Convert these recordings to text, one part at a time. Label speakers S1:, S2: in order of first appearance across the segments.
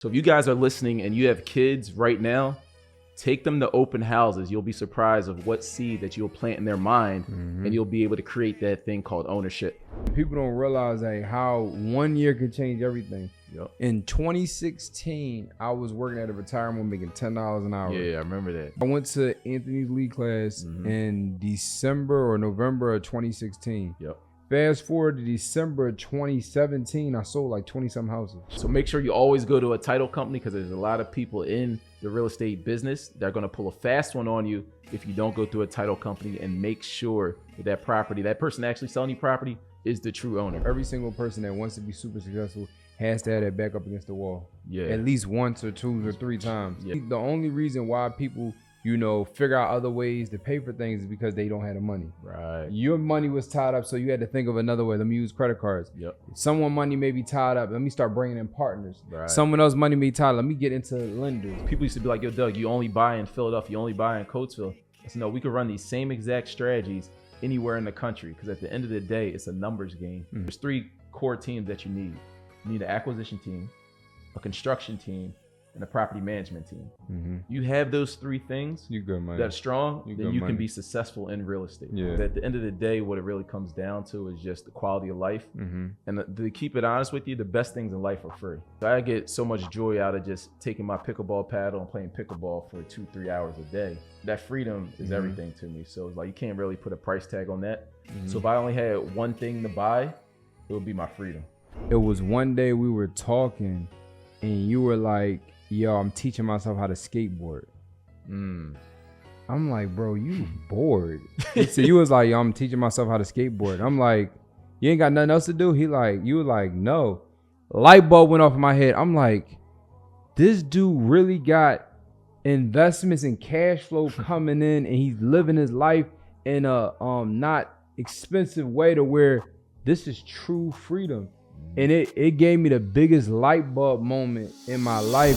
S1: So if you guys are listening and you have kids right now, take them to open houses. You'll be surprised of what seed that you'll plant in their mind, and you'll be able to create that thing called ownership.
S2: People don't realize how 1 year can change everything.
S1: Yep.
S2: In 2016, I was working at a retirement making $10 an hour.
S1: Yeah, I remember that.
S2: I went to Anthony's lead class in December or November of 2016.
S1: Yep.
S2: Fast forward to December of 2017, I sold like 20-some houses.
S1: So make sure you always go to a title company, because there's a lot of people in the real estate business that are going to pull a fast one on you if you don't go through a title company and make sure that property, that person actually selling you property, is the true owner.
S2: Every single person that wants to be super successful has to have that back up against the wall.
S1: Yeah.
S2: At least once or two or three times.
S1: Yeah.
S2: The only reason why people, figure out other ways to pay for things is because they don't have the money.
S1: Right.
S2: Your money was tied up, so you had to think of another way. Let me use credit cards.
S1: Yep.
S2: Someone money may be tied up. Let me start bringing in partners.
S1: Right.
S2: Someone else money may be tied up. Let me get into lenders.
S1: People used to be like, yo, Doug, you only buy in Philadelphia, you only buy in Coatesville. I said, no, we could run these same exact strategies anywhere in the country, because at the end of the day, it's a numbers game. There's three core teams that you need. You need an acquisition team, a construction team, and a property management team. You have those three things
S2: You good, man.
S1: that's strong, then you
S2: money.
S1: can be successful in real estate.
S2: Yeah.
S1: But at the end of the day, what it really comes down to is just the quality of life. And to keep it honest with you, the best things in life are free. So I get so much joy out of just taking my pickleball paddle and playing pickleball for 2-3 hours a day. That freedom is everything to me. So it's like, you can't really put a price tag on that. So if I only had one thing to buy, it would be my freedom.
S2: It was one day we were talking and you were like, yo, I'm teaching myself how to skateboard. I'm like, bro, you bored. So you was like, yo, I'm teaching myself how to skateboard. I'm like, you ain't got nothing else to do? You were like, no. Light bulb went off in my head. I'm like, this dude really got investments and cash flow coming in, and he's living his life in a not expensive way to where this is true freedom. And it gave me the biggest light bulb moment in my life.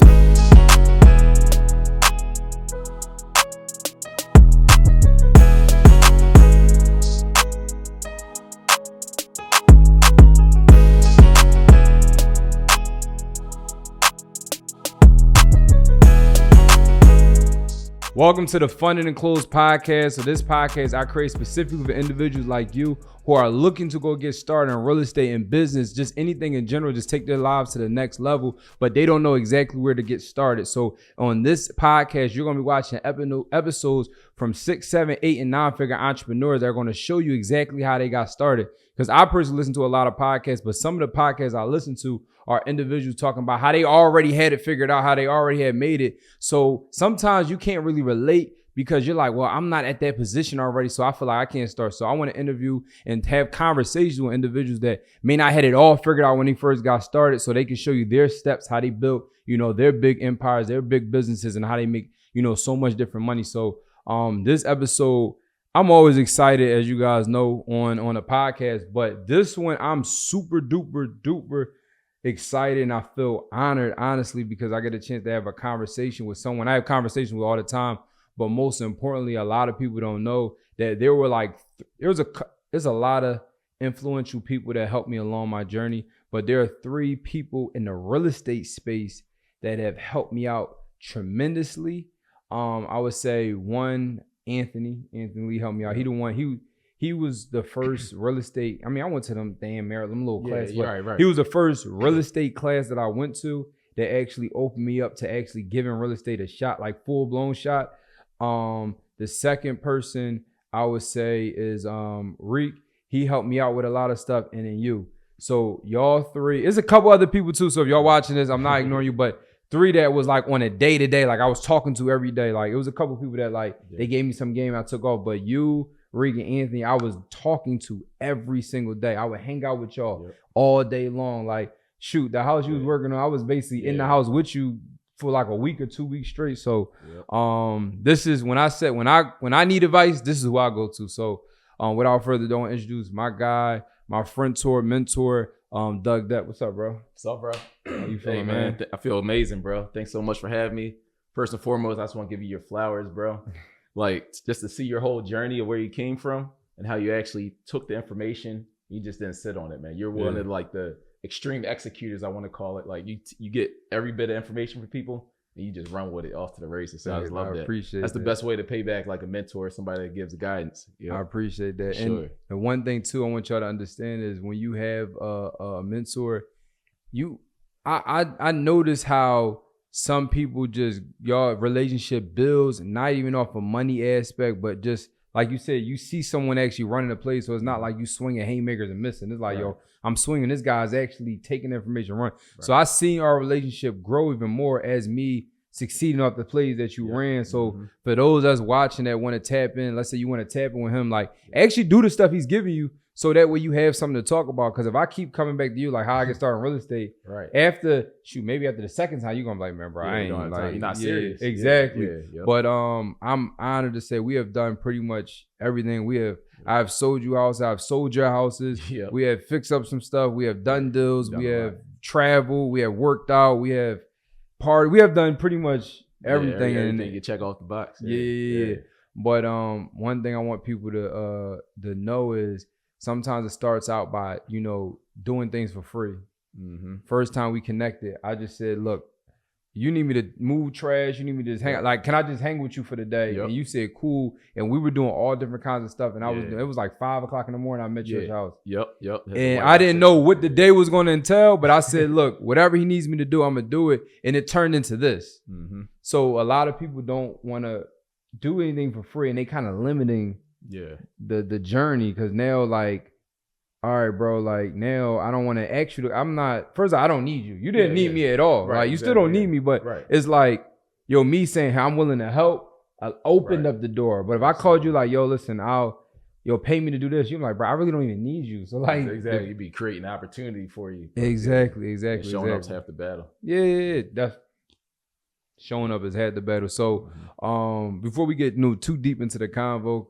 S2: Welcome to the Funded and Closed podcast. So this podcast I create specifically for individuals like you who are looking to go get started in real estate and business, just anything in general, just take their lives to the next level, but they don't know exactly where to get started. So on this podcast, you're going to be watching episodes from 6, 7, 8, and 9-figure entrepreneurs that are going to show you exactly how they got started. Because I personally listen to a lot of podcasts, but some of the podcasts I listen to are individuals talking about how they already had it figured out, how they already had made it. So sometimes you can't really relate because you're like, well, I'm not at that position already, so I feel like I can't start. So I want to interview and have conversations with individuals that may not had it all figured out when they first got started, so they can show you their steps, how they built, their big empires, their big businesses, and how they make, so much different money. So this episode, I'm always excited, as you guys know, on a podcast, but this one I'm super duper excited, and I feel honored, honestly, because I get a chance to have a conversation with someone I have conversations with all the time. But most importantly, a lot of people don't know that there's a lot of influential people that helped me along my journey. But there are 3 people in the real estate space that have helped me out tremendously. I would say one, Anthony Lee helped me out. He was the first real estate. I mean, I went to them Maryland little class.
S1: Right.
S2: He was the first real estate class that I went to that actually opened me up to actually giving real estate a shot, like full blown shot. The second person I would say is Reek. He helped me out with a lot of stuff, and then you. So y'all 3. There's a couple other people too. So if y'all watching this, I'm not ignoring you, but 3 that was like on a day-to-day, like I was talking to every day. Like it was a couple people that they gave me some game I took off, but you, Reek, and Anthony, I was talking to every single day. I would hang out with y'all all day long. Like shoot, the house you was working on, I was basically in the house with you for like a week or 2 weeks straight. So this is when I need advice, this is who I go to. So without further ado, I want to introduce my guy, my friend, mentor, Doug Depte. What's up, bro?
S1: What's up, bro?
S2: How you feeling,
S1: Hey, man? I feel amazing, bro. Thanks so much for having me. First and foremost, I just want to give you your flowers, bro. Like just to see your whole journey of where you came from and how you actually took the information. You just didn't sit on it, man. You're one of like the extreme executors, I want to call it. Like you get every bit of information from people and you just run with it off to the races. So I just love that.
S2: Appreciate
S1: That's the best way to pay back like a mentor, somebody that gives guidance.
S2: I appreciate that.
S1: Sure.
S2: And one thing too, I want y'all to understand is when you have a mentor, I notice how some people just y'all relationship builds not even off a money aspect, but just like you said, you see someone actually running a play, so it's not like you swinging haymakers and missing. It's like, yo, I'm swinging. This guy's actually taking information, run. Right. So I seen our relationship grow even more as me succeeding off the plays that you ran. So for those that's watching that want to tap in, let's say you want to tap in with him, like actually do the stuff he's giving you, so that way you have something to talk about. Because if I keep coming back to you, like how I get started in real estate, maybe after the second time, you're going to be like, man, bro, I ain't like, you're not serious. Exactly. But I'm honored to say we have done pretty much everything. I've sold you houses. I've sold your houses. We have fixed up some stuff. We have done deals. We have traveled. We have worked out. We have party. We have done pretty much everything.
S1: Everything you check off the box.
S2: But one thing I want people to know is, sometimes it starts out by, doing things for free. First time we connected, I just said, look, you need me to move trash. You need me to just hang out. Like, can I just hang with you for the day? And you said, cool. And we were doing all different kinds of stuff. And it was like 5 o'clock in the morning. I met you at your house. And I didn't know what the day was going to entail, but I said, look, whatever he needs me to do, I'm going to do it. And it turned into this. So a lot of people don't want to do anything for free, and they kind of limiting the journey, because now, like, all right, bro, like now I don't want to ask you first I don't need you. You didn't need me at all. Right, you still don't need me, but it's like, me saying, hey, I'm willing to help, I opened up the door. But if I called you like, yo, listen, pay me to do this, you're like, bro, I really don't even need you. So like,
S1: you'd be creating opportunity for you.
S2: Exactly.
S1: Showing up's half the battle.
S2: That's showing up is half the battle. So before we get too deep into the convo,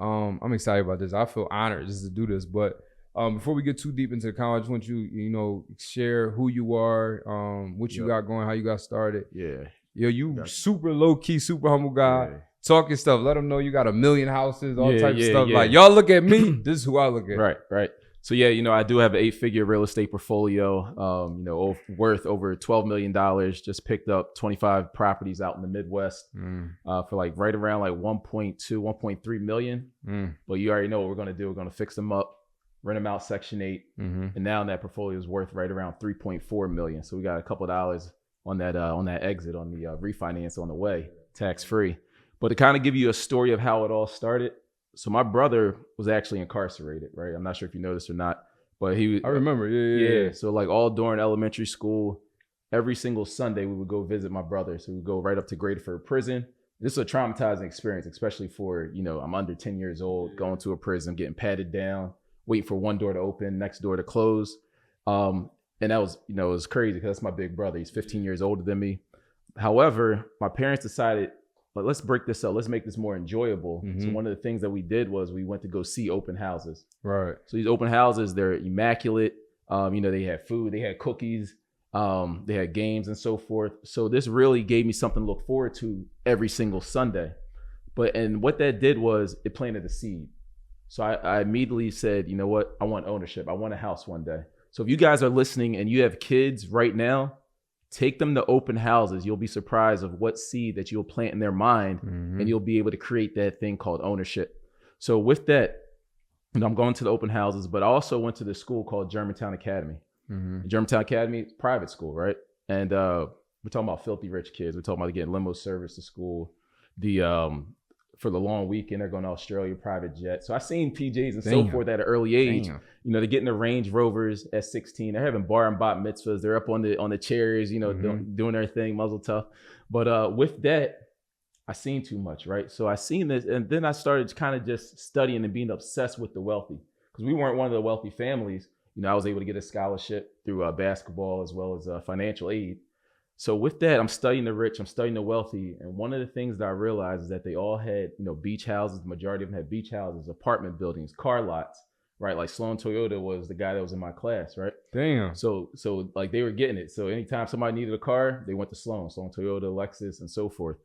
S2: I'm excited about this. I feel honored just to do this. But before we get too deep into the convo, I just want you, share who you are, what you got going, how you got started. You super low key, super humble guy. Talking stuff. Let them know you got 1 million houses, all types of stuff. Like, y'all look at me. This is who I look at.
S1: Right. So I do have an 8-figure real estate portfolio, worth over $12 million. Just picked up 25 properties out in the Midwest for like right around like 1.2, 1.3 million. But you already know what we're going to do. We're going to fix them up, rent them out Section 8. And now that portfolio is worth right around 3.4 million. So we got a couple of dollars on that exit, on the refinance on the way, tax free. But to kind of give you a story of how it all started. So my brother was actually incarcerated, right? I'm not sure if you know this or not, but I
S2: remember. Yeah.
S1: So like all during elementary school, every single Sunday we would go visit my brother. So we would go right up to Gradeford Prison. This is a traumatizing experience, especially for, I'm under 10 years old, going to a prison, getting patted down, waiting for one door to open, next door to close. And that was, it was crazy because that's my big brother. He's 15 years older than me. However, my parents decided, let's break this up. Let's make this more enjoyable. So one of the things that we did was we went to go see open houses.
S2: Right.
S1: So these open houses, they're immaculate. They had food, they had cookies, they had games and so forth. So this really gave me something to look forward to every single Sunday. And what that did was it planted a seed. So I immediately said, you know what? I want ownership. I want a house one day. So if you guys are listening and you have kids right now, take them to open houses. You'll be surprised of what seed that you'll plant in their mind, and you'll be able to create that thing called ownership. So with that, I'm going to the open houses, but I also went to this school called Germantown Academy. Germantown Academy, private school, right? And we're talking about filthy rich kids. We're talking about getting limo service to school. For the long weekend, they're going to Australia, private jet. So I seen PJs and so forth at an early age. They're getting the Range Rovers at 16. They're having bar and bat mitzvahs. They're up on the chairs, doing their thing, muzzle tough. But with that, I seen too much, right? So I seen this, and then I started kind of just studying and being obsessed with the wealthy, because we weren't one of the wealthy families. I was able to get a scholarship through basketball as well as financial aid. So with that, I'm studying the rich, I'm studying the wealthy. And one of the things that I realized is that they all had, beach houses. The majority of them had beach houses, apartment buildings, car lots, right? Like Sloan Toyota was the guy that was in my class, right?
S2: Damn.
S1: So like they were getting it. So anytime somebody needed a car, they went to Sloan Toyota, Lexus, and so forth.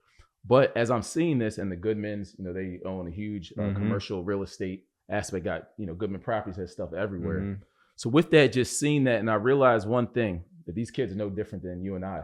S1: But as I'm seeing this, and the Goodmans, they own a huge commercial real estate aspect, got, Goodman Properties has stuff everywhere. So with that, just seeing that, and I realized one thing, that these kids are no different than you and I,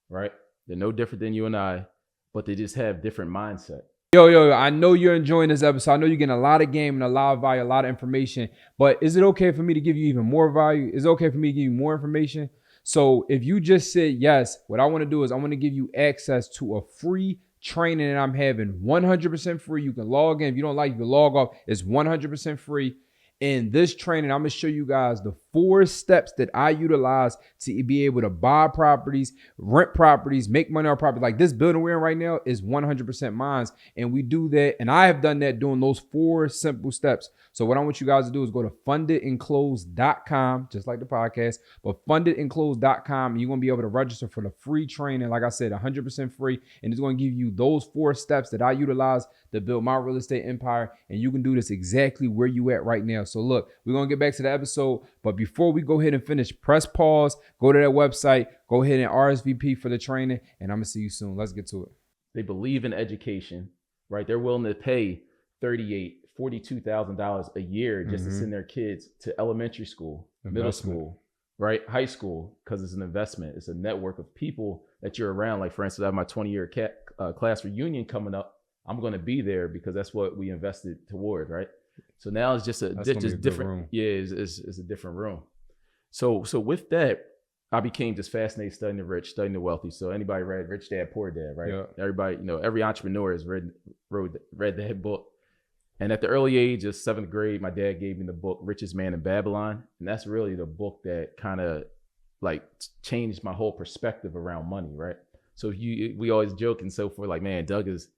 S1: right? They're no different than you and I, but they just have different mindset.
S2: Yo, I know you're enjoying this episode. I know you're getting a lot of game and a lot of value, a lot of information, but is it okay for me to give you even more value? Is it okay for me to give you more information? So if you just said yes, what I want to do is I want to give you access to a free training that I'm having 100% free. You can log in. If you don't like, you can log off. It's 100% free. In this training, I'm going to show you guys the 4 steps that I utilize to be able to buy properties, rent properties, make money on property. Like this building we're in right now is 100% mine. And we do that. And I have done that doing those 4 simple steps. So what I want you guys to do is go to fundedandclosed.com, just like the podcast, but fundedandclosed.com. And you're going to be able to register for the free training. Like I said, 100% free. And it's going to give you those 4 steps that I utilize to build my real estate empire. And you can do this exactly where you at right now. So look, we're going to get back to the episode, but before we go ahead and finish, press pause, go to that website, go ahead and RSVP for the training, and I'm going to see you soon. Let's get to it.
S1: They believe in education, right? They're willing to pay $38,000, $42,000 a year just to send their kids to elementary school, middle school, right? High school, because it's an investment. It's a network of people that you're around. Like for instance, I have my 20-year class reunion coming up. I'm going to be there because that's what we invested toward, right? So now it's just a different room. Yeah, it's a different room. So with that, I became just fascinated studying the rich, studying the wealthy. So anybody read Rich Dad, Poor Dad, right? Yeah. Everybody, every entrepreneur has read that book. And at the early age of 7th grade, my dad gave me the book Richest Man in Babylon. And that's really the book that kind of like changed my whole perspective around money, right? So we always joke and so forth, like, man, Doug is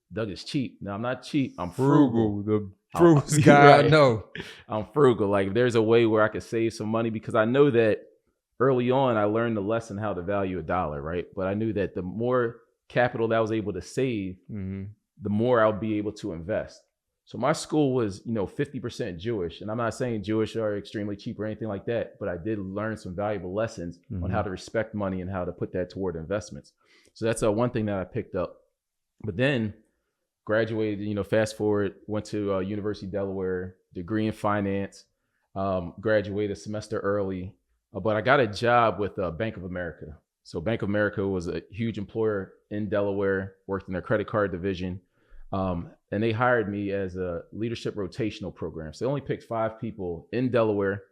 S1: cheap. No, I'm not cheap. I'm frugal.
S2: The frugal guy,
S1: right.
S2: I know.
S1: I'm frugal. Like, if there's a way where I could save some money, because I know that early on I learned the lesson how to value a dollar, right? But I knew that the more capital that I was able to save, the more I'll be able to invest. So my school was, 50% Jewish, and I'm not saying Jewish are extremely cheap or anything like that, but I did learn some valuable lessons on how to respect money and how to put that toward investments. So that's one thing that I picked up. But then graduated, fast forward, went to University of Delaware, degree in finance, graduated a semester early, but I got a job with Bank of America. So Bank of America was a huge employer in Delaware, worked in their credit card division. And they hired me as a leadership rotational program. So they only picked 5 people in Delaware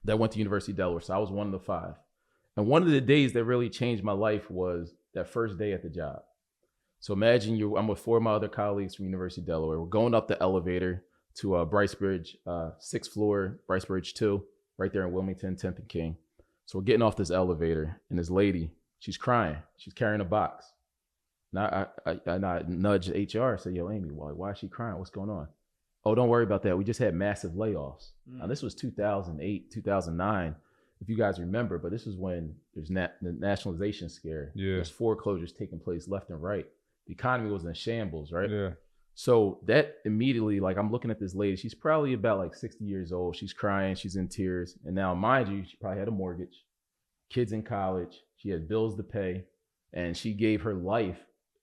S1: that went to University of Delaware. So I was one of the 5. And one of the days that really changed my life was that first day at the job. So imagine I'm with 4 of my other colleagues from University of Delaware. We're going up the elevator to Bricebridge, 6th floor, Bricebridge 2, right there in Wilmington, 10th and King. So we're getting off this elevator, and this lady, she's crying. She's carrying a box. Now I nudged HR, say, yo, Amy, why is she crying? What's going on? Oh, don't worry about that. We just had massive layoffs. Now, this was 2008, 2009, if you guys remember, but this is when there's the nationalization scare. Yeah. There's foreclosures taking place left and right. The economy was in shambles, right? Yeah. So that immediately, like, I'm looking at this lady. She's probably about like 60 years old. She's crying. She's in tears. And now, mind you, she probably had a mortgage, kids in college. She had bills to pay. And she gave her life.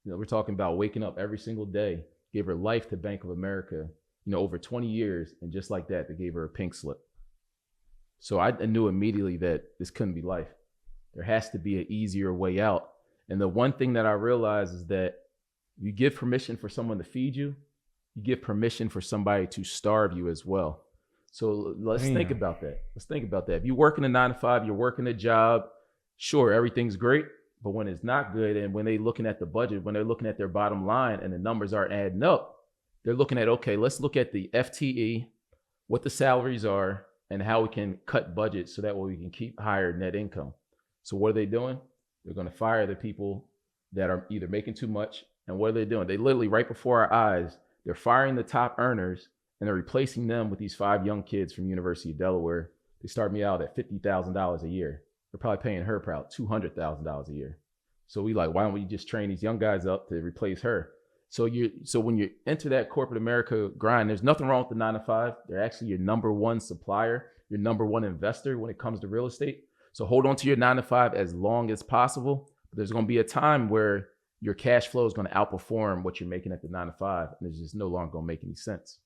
S1: We're talking about waking up every single day, gave her life to Bank of America, over 20 years. And just like that, they gave her a pink slip. So I knew immediately that this couldn't be life. There has to be an easier way out. And the one thing that I realized is that you give permission for someone to feed you, you give permission for somebody to starve you as well. So let's think about that. If you work in a 9-to-5, you're working a job, sure, everything's great. But when it's not good, and when they're looking at the budget, when they're looking at their bottom line and the numbers aren't adding up, they're looking at, okay, let's look at the FTE, what the salaries are, and how we can cut budgets so that way we can keep higher net income. So what are they doing? They're going to fire the people that are either making too much. And what are they doing? They literally, right before our eyes, they're firing the top earners and they're replacing them with these 5 young kids from University of Delaware. They start me out at $50,000 a year. They're probably paying her about $200,000 a year. So we like, why don't we just train these young guys up to replace her? So when you enter that corporate America grind, there's nothing wrong with the 9-to-5. They're actually your number one supplier, your number one investor when it comes to real estate. So hold on to your 9-to-5 as long as possible. But there's going to be a time where your cash flow is going to outperform what you're making at the 9-to-5, and it's just no longer going to make any sense.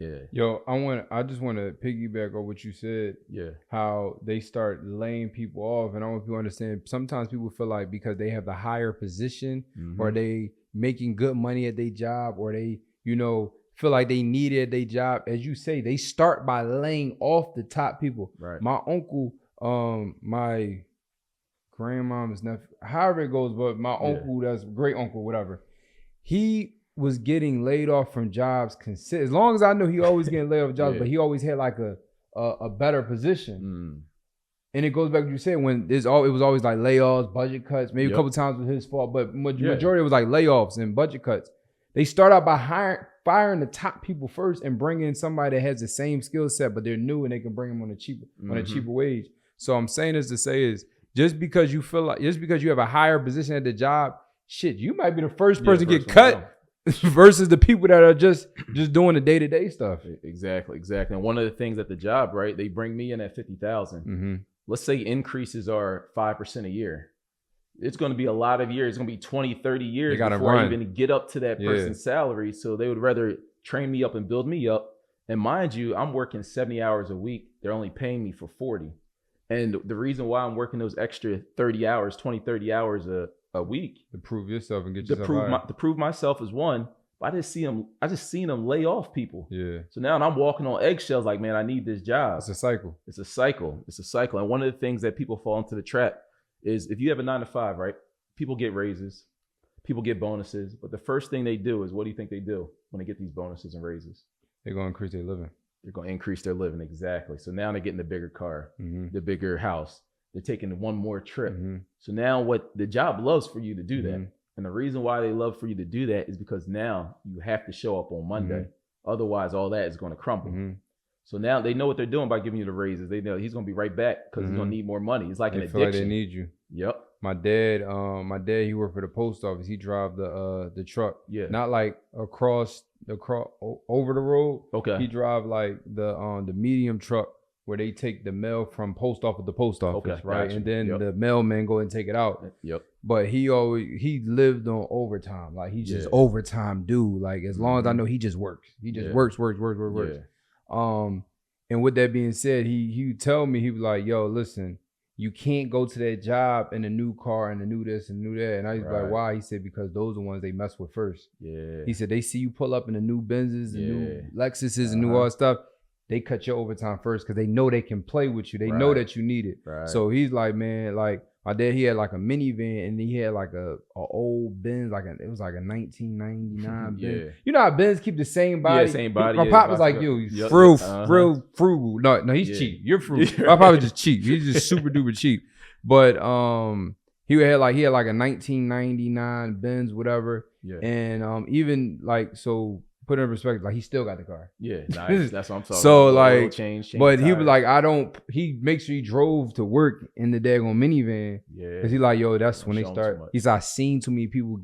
S1: Yeah.
S2: Yo, I just want to piggyback on what you said.
S1: Yeah.
S2: How they start laying people off, and I want people to understand. Sometimes people feel like because they have the higher position, or they making good money at their job, or they, feel like they need it at their job. As you say, they start by laying off the top people.
S1: Right.
S2: My uncle, my grandmom's nephew, however it goes, but my uncle, that's great uncle, whatever. He was getting laid off from jobs as long as I know, he always getting laid off jobs, but he always had like a better position. And it goes back to what you said, when it was always like layoffs, budget cuts, maybe a couple times was his fault, but majority was like layoffs and budget cuts. They start out by firing the top people first and bringing in somebody that has the same skill set, but they're new and they can bring them on a cheaper wage. So I'm saying this to say is, just because you have a higher position at the job, shit, you might be the first person to get cut. Versus the people that are just doing the day-to-day stuff.
S1: Exactly. And one of the things at the job, right, they bring me in at 50,000. Let's say increases are 5% a year. It's going to be a lot of years. It's going to be 20, 30 years before I even get up to that person's salary. So they would rather train me up and build me up. And mind you, I'm working 70 hours a week. They're only paying me for 40. And the reason why I'm working those extra 30 hours, 20, 30 hours a week
S2: to prove yourself and get yourself
S1: to prove myself is one. But I just seen them lay off people.
S2: Yeah.
S1: So now I'm walking on eggshells like, man, I need this job.
S2: It's a cycle.
S1: And one of the things that people fall into the trap is, if you have a 9-to-5, right? People get raises, people get bonuses, but the first thing they do is, what do you think they do when they get these bonuses and raises?
S2: They're going to increase their living.
S1: They're going to increase their living. Exactly. So now they're getting the bigger car, the bigger house. They're taking one more trip. So now what the job loves for you to do that. And the reason why they love for you to do that is because now you have to show up on Monday. Otherwise, all that is going to crumble. So now they know what they're doing by giving you the raises. They know he's going to be right back because he's going to need more money. It's like an addiction.
S2: Feel like they need you.
S1: Yep.
S2: My dad, he worked for the post office. He drive the truck. Yeah. Not like across over the road. Okay. He drive like the medium truck, where they take the mail from post office to post office, right? Gotcha. And then the mailman go and take it out. Yep. But he lived on overtime. Like, he just overtime dude. Like, as long as I know, he just works. He just works. And with that being said, he would tell me, he was like, yo, listen, you can't go to that job in a new car and a new this and new that. And I was like, why? He said, because those are the ones they mess with first. Yeah. He said, they see you pull up in the new Benzes, the new Lexuses, and new all that stuff. They cut your overtime first because they know they can play with you. They know that you need it. Right. So he's like, man, like, my dad, he had like a minivan, and he had like a old Benz, it was like a 1999 Benz. You know how Benz keep the same body? Yeah,
S1: same body.
S2: My pop was like, yo, frugal. No, he's cheap. You're frugal. My pop was just cheap. He's just super duper cheap. But he had like a 1999 Benz, whatever. Yeah. And even like, so put it in perspective, like, he still got the car. Yeah, nice. That's what I'm talking so
S1: about.
S2: Like,
S1: change
S2: but
S1: tires.
S2: He was like, he makes sure he drove to work in the daggone minivan. Yeah. Cause he like, yo, that's when they start. He's like, I seen too many people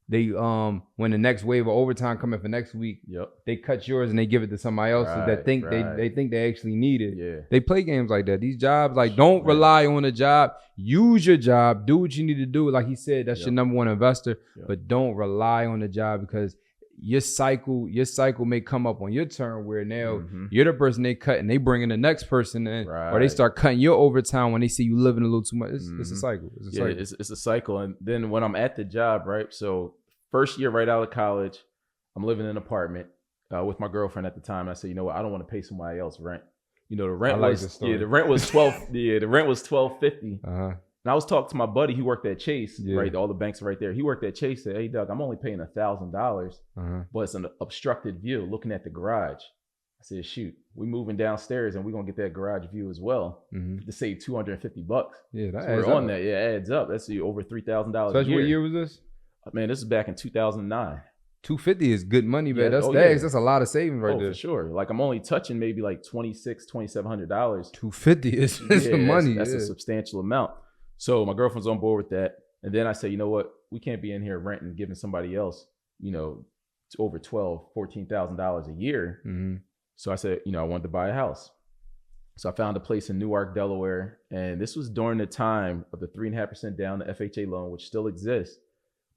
S2: when the next wave of overtime coming for next week, they cut yours and they give it to somebody else that think they think they actually need it. Yeah. They play games like that. These jobs, like, don't rely on a job. Use your job. Do what you need to do. Like he said, that's your number one investor. But don't rely on the job, because your cycle may come up on your turn where now you're the person they cut and they bring in the next person in, or they start cutting your overtime when they see you living a little too much. It's a cycle.
S1: It's a cycle. And then when I'm at the job, right? So first year right out of college, I'm living in an apartment with my girlfriend at the time. I said, you know what? I don't want to pay somebody else rent. You know, the rent was $12.50. And I was talking to my buddy, he worked at Chase, right? All the banks are right there. He worked at Chase, said, hey, Doug, I'm only paying $1,000, but it's an obstructed view looking at the garage. I said, shoot, we moving downstairs and we're going to get that garage view as well to save $250.
S2: Yeah, that
S1: so
S2: adds
S1: we're
S2: up.
S1: on that. Yeah, it adds up. That's over $3,000
S2: so
S1: a year.
S2: What year was this?
S1: Man, this is back in 2009.
S2: $250 is good money, man. That's a lot of savings right there.
S1: For sure. Like, I'm only touching maybe like $2,700.
S2: $250 is some money.
S1: That's a substantial amount. So my girlfriend's on board with that. And then I said, you know what? We can't be in here renting, giving somebody else, over $14,000 a year. So I said, I wanted to buy a house. So I found a place in Newark, Delaware. And this was during the time of the 3.5% down, the FHA loan, which still exists.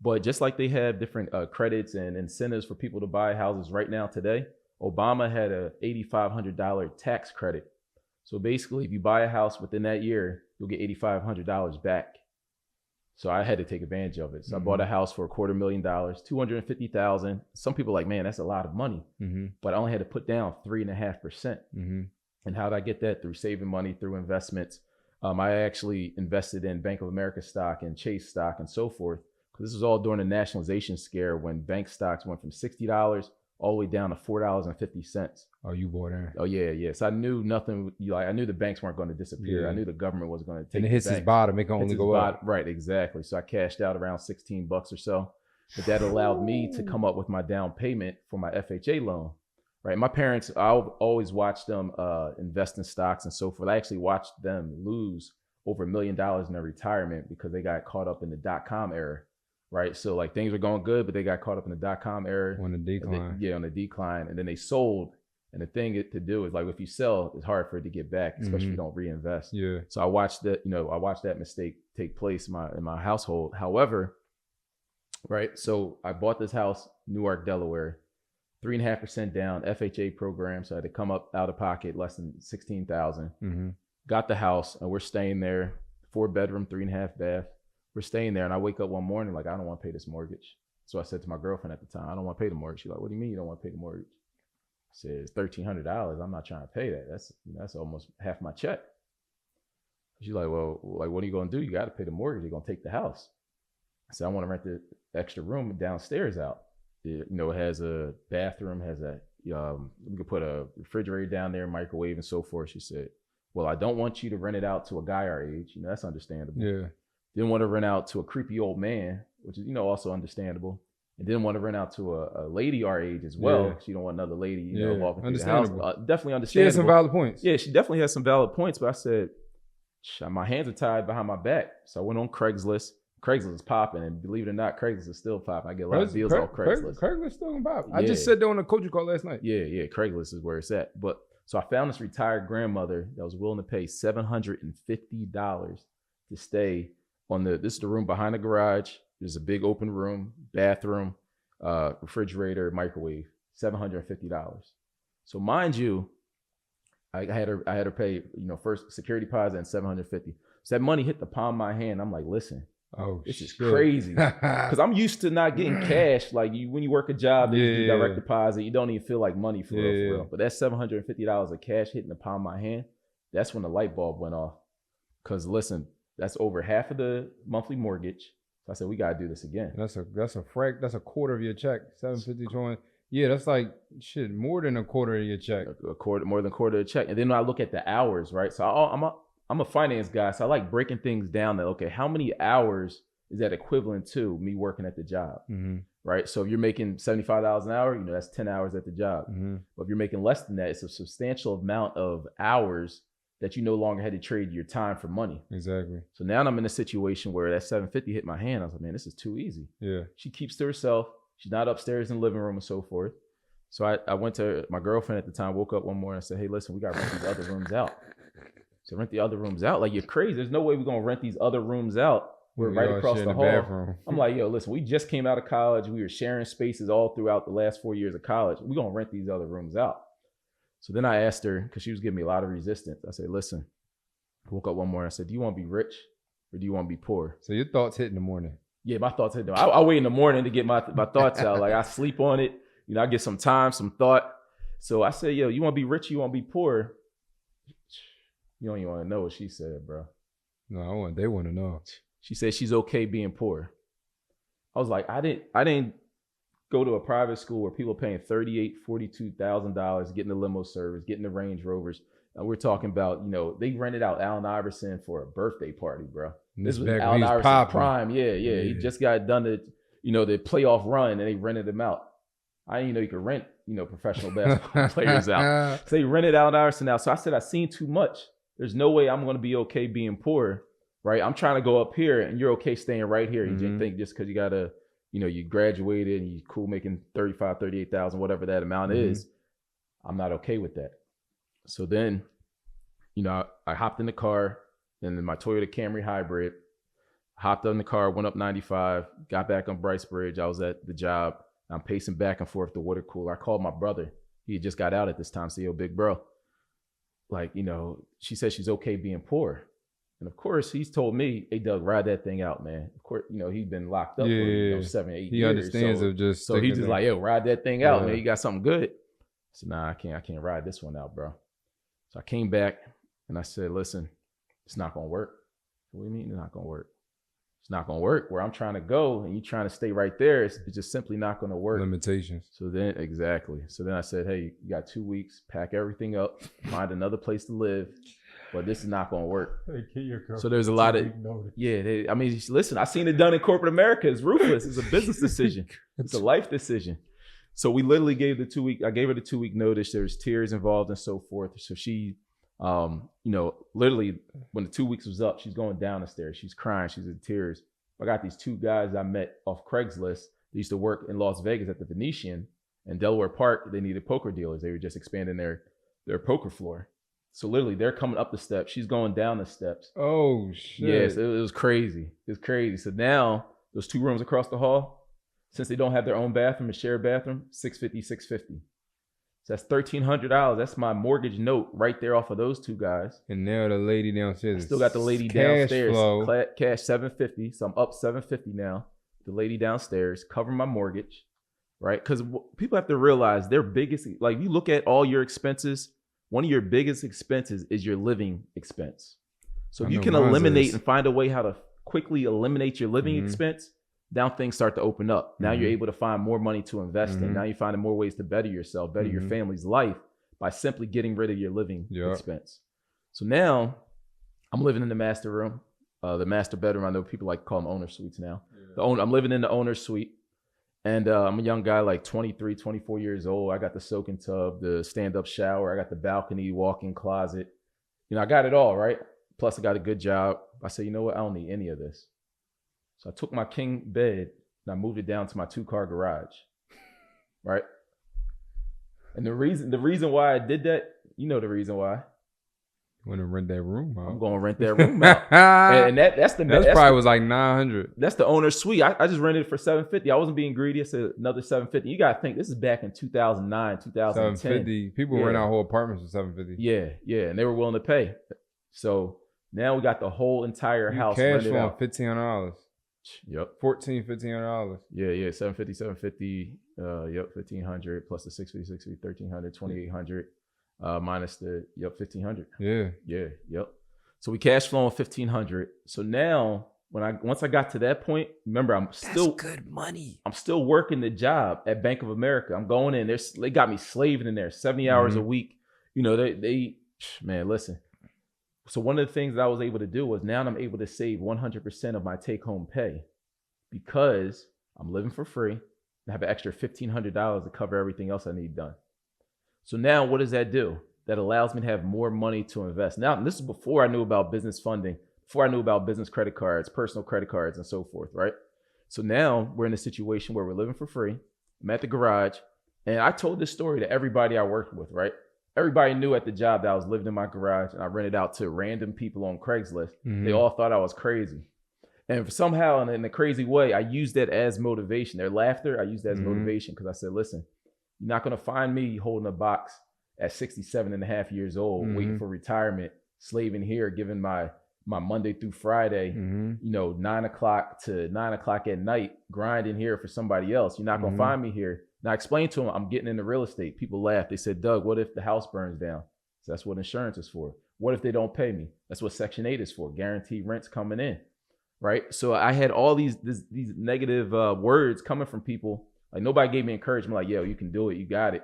S1: But just like they have different credits and incentives for people to buy houses right now today, Obama had a $8,500 tax credit. So basically, if you buy a house within that year, you'll get $8,500 back. So I had to take advantage of it. So I bought a house for $250,000, $250,000. Some people are like, man, that's a lot of money. But I only had to put down 3.5%. And how did I get that? Through saving money, through investments. I actually invested in Bank of America stock and Chase stock and so forth. Because this was all during the nationalization scare when bank stocks went from $60 all the way down to $4.50.
S2: Oh, you bought in?
S1: Oh yeah. So I knew nothing. I knew the banks weren't going to disappear. I knew the government was going to take.
S2: And it hits its bottom. It can only go up.
S1: Right, exactly. So I cashed out around $16 or so, but that allowed me to come up with my down payment for my FHA loan. Right, my parents, I always watched them invest in stocks and so forth. I actually watched them lose over $1 million in their retirement because they got caught up in the .com era. Right, so like things were going good, but they got caught up in the .com era.
S2: On the decline.
S1: On the decline, and then they sold. And the thing to do is like if you sell, it's hard for it to get back, especially if you don't reinvest. Yeah. So I watched that. I watched that mistake take place in my household. However, right. So I bought this house, Newark, Delaware, 3.5% down, FHA program. So I had to come up out of pocket less than $16,000. Got the house, and we're staying there. 4-bedroom, 3.5 bath. We're staying there, and I wake up one morning like I don't want to pay this mortgage. So I said to my girlfriend at the time, I don't want to pay the mortgage. She's like, what do you mean you don't want to pay the mortgage? I said, it's $1,300. I'm not trying to pay that. That's almost half my check. She's like, well, like what are you gonna do? You got to pay the mortgage. You're gonna take the house. I said, I want to rent the extra room downstairs out. It has a bathroom, has we could put a refrigerator down there, microwave, and so forth. She said, well, I don't want you to rent it out to a guy our age. That's understandable. Yeah. Didn't want to rent out to a creepy old man, which is, also understandable. And didn't want to rent out to a lady our age as well. Yeah. She don't want another lady, walking through the house. Definitely understandable.
S2: She has some valid points.
S1: Yeah, she definitely has some valid points. But I said, my hands are tied behind my back. So I went on Craigslist. Craigslist is popping, and believe it or not, Craigslist is still popping. I get a lot of deals off Craigslist.
S2: Craigslist still popping. I just said that on a coaching call last night.
S1: Yeah, Craigslist is where it's at. But so I found this retired grandmother that was willing to pay $750 to stay on this is the room behind the garage. There's a big open room, bathroom, refrigerator, microwave, $750. So mind you, I had her pay, first security deposit and $750. So that money hit the palm of my hand. I'm like, listen, this is crazy. Because I'm used to not getting cash. Like when you work a job, you do direct deposit, you don't even feel like money for real. But that $750 of cash hitting the palm of my hand, that's when the light bulb went off. Because listen, that's over half of the monthly mortgage. So I said, we got to do this again.
S2: That's a quarter of your check, $750. Yeah, that's like more than a quarter of your check.
S1: More than a quarter of the check. And then I look at the hours, right? So I'm a finance guy, so I like breaking things down. That okay, how many hours is that equivalent to me working at the job, right? So if you're making $75 an hour, that's 10 hours at the job. But if you're making less than that, it's a substantial amount of hours that you no longer had to trade your time for money.
S2: Exactly.
S1: So now I'm in a situation where that $750 hit my hand. I was like, man, this is too easy. Yeah. She keeps to herself. She's not upstairs in the living room and so forth. So I went to my girlfriend at the time, woke up one morning and said, hey, listen, we got to rent these other rooms out. So rent the other rooms out? Like, you're crazy. There's no way we're going to rent these other rooms out. We're right across the hall. Bathroom. I'm like, yo, listen, we just came out of college. We were sharing spaces all throughout the last 4 years of college. We're going to rent these other rooms out. So then I asked her, because she was giving me a lot of resistance. I said, listen, I woke up one morning. I said, do you want to be rich or do you want to be poor?
S2: So your thoughts hit in the morning?
S1: Yeah, my thoughts hit. I wait in the morning to get my thoughts out. Like I sleep on it. I get some time, some thought. So I said, yo, you want to be rich or you want to be poor? You don't even want to know what she said, bro.
S2: No, they want to know.
S1: She said she's okay being poor. I was like, I didn't go to a private school where people are paying $38,000, $42,000, getting the limo service, getting the Range Rovers. And we're talking about, they rented out Allen Iverson for a birthday party, bro.
S2: This was Allen Iverson
S1: prime. Yeah. He just got done the playoff run and they rented him out. I didn't even know you could rent, professional basketball players out. So they rented Allen Iverson out. So I said, I've seen too much. There's no way I'm going to be okay being poor, right? I'm trying to go up here and you're okay staying right here. You just think just because you got to, you graduated and you cool making 35, 38,000, whatever that amount is. I'm not okay with that. So then, I hopped in the car and in my Toyota Camry hybrid, hopped on the car, went up 95, got back on Bricebridge. I was at the job. I'm pacing back and forth the water cooler. I called my brother. He had just got out at this time. So, yo, big bro, like, you know, she said she's okay being poor. And of course, he's told me, hey, Doug, ride that thing out, man. Of course, you know, he's been locked up for 7, 8 years.
S2: He understands of just.
S1: So he's just like, yo, ride that thing out, man. You got something good. I said, nah, I can't ride this one out, bro. So I came back and I said, listen, it's not going to work. What do you mean it's not going to work? It's not going to work. Where I'm trying to go and you trying to stay right there, it's just simply not going to work.
S2: Limitations.
S1: So then, exactly. So then I said, hey, you got 2 weeks, pack everything up, find another place to live. But this is not going to work. So there's a lot of, I mean, listen, I seen it done in corporate America. It's ruthless. It's a business decision. It's a life decision. So we literally gave I gave her the 2 week notice. There's tears involved and so forth. So she, you know, literally when the 2 weeks was up, she's going down the stairs. She's crying. She's in tears. I got these 2 guys I met off Craigslist. They used to work in Las Vegas at the Venetian and Delaware Park. They needed poker dealers. They were just expanding their poker floor. So literally they're coming up the steps. She's going down the steps.
S2: Oh, shit.
S1: Yes, it was crazy. It was crazy. So now those 2 rooms across the hall, since they don't have their own bathroom, a shared bathroom, $650. So that's $1,300. That's my mortgage note right there off of those 2 guys.
S2: And now the lady downstairs.
S1: Still got the lady downstairs. Cash $750. So I'm up $750 now. The lady downstairs, covering my mortgage, right? Because people have to realize their biggest, like you look at all your expenses, one of your biggest expenses is your living expense. So if you can eliminate and find a way how to quickly eliminate your living expense, now things start to open up. Now you're able to find more money to invest in. Now you're finding more ways to better yourself, better your family's life by simply getting rid of your living expense. So now I'm living in the master room, the master bedroom. I know people like to call them owner suites now. I'm living in the owner suite. And I'm a young guy, like 23, 24 years old. I got the soaking tub, the stand-up shower. I got the balcony, walk-in closet. You know, I got it all, right? Plus, I got a good job. I said, you know what? I don't need any of this. So I took my king bed and I moved it down to my 2-car garage, right? And the reason why I did that, you know the reason why.
S2: You want to rent that room out?
S1: I'm going to rent that room out. and that's
S2: probably was like $900.
S1: That's the owner's suite. I just rented it for $750. I wasn't being greedy. I said another $750. You got to think, this is back in 2009, 2010.
S2: $750. People rent out whole apartments for $750.
S1: Yeah. And they were willing to pay. So now we got the whole entire house
S2: cash
S1: rented out.
S2: $1,500.
S1: Yep.
S2: $1,500.
S1: Yeah. $750. Yep. $1,500 plus the $650, $1,300, $2,800. Minus the $1,500. Yep. So we cash flowing $1,500. So now once I got to that point, remember that's good money. I'm still working the job at Bank of America. I'm going in there. They got me slaving in there 70 hours a week. You know, they man, listen. So one of the things that I was able to do was now I'm able to save 100% of my take home pay because I'm living for free and I have an extra $1,500 to cover everything else I need done. So now what does that do? That allows me to have more money to invest. Now, this is before I knew about business funding, before I knew about business credit cards, personal credit cards, and so forth, right? So now we're in a situation where we're living for free. I'm at the garage, and I told this story to everybody I worked with, right? Everybody knew at the job that I was living in my garage, and I rented out to random people on Craigslist. They all thought I was crazy. And somehow, in a crazy way, I used that as motivation. Their laughter, I used that as motivation because I said, listen, you're not going to find me holding a box at 67 and a half years old, waiting for retirement, slaving here, giving my Monday through Friday, 9 o'clock to 9 o'clock at night, grinding here for somebody else. You're not going to find me here. Now I explained to them, I'm getting into real estate. People laughed. They said, Doug, what if the house burns down? So that's what insurance is for. What if they don't pay me? That's what Section 8 is for. Guaranteed rents coming in, right? So I had all these negative words coming from people. Like nobody gave me encouragement like, yo, you can do it. You got it.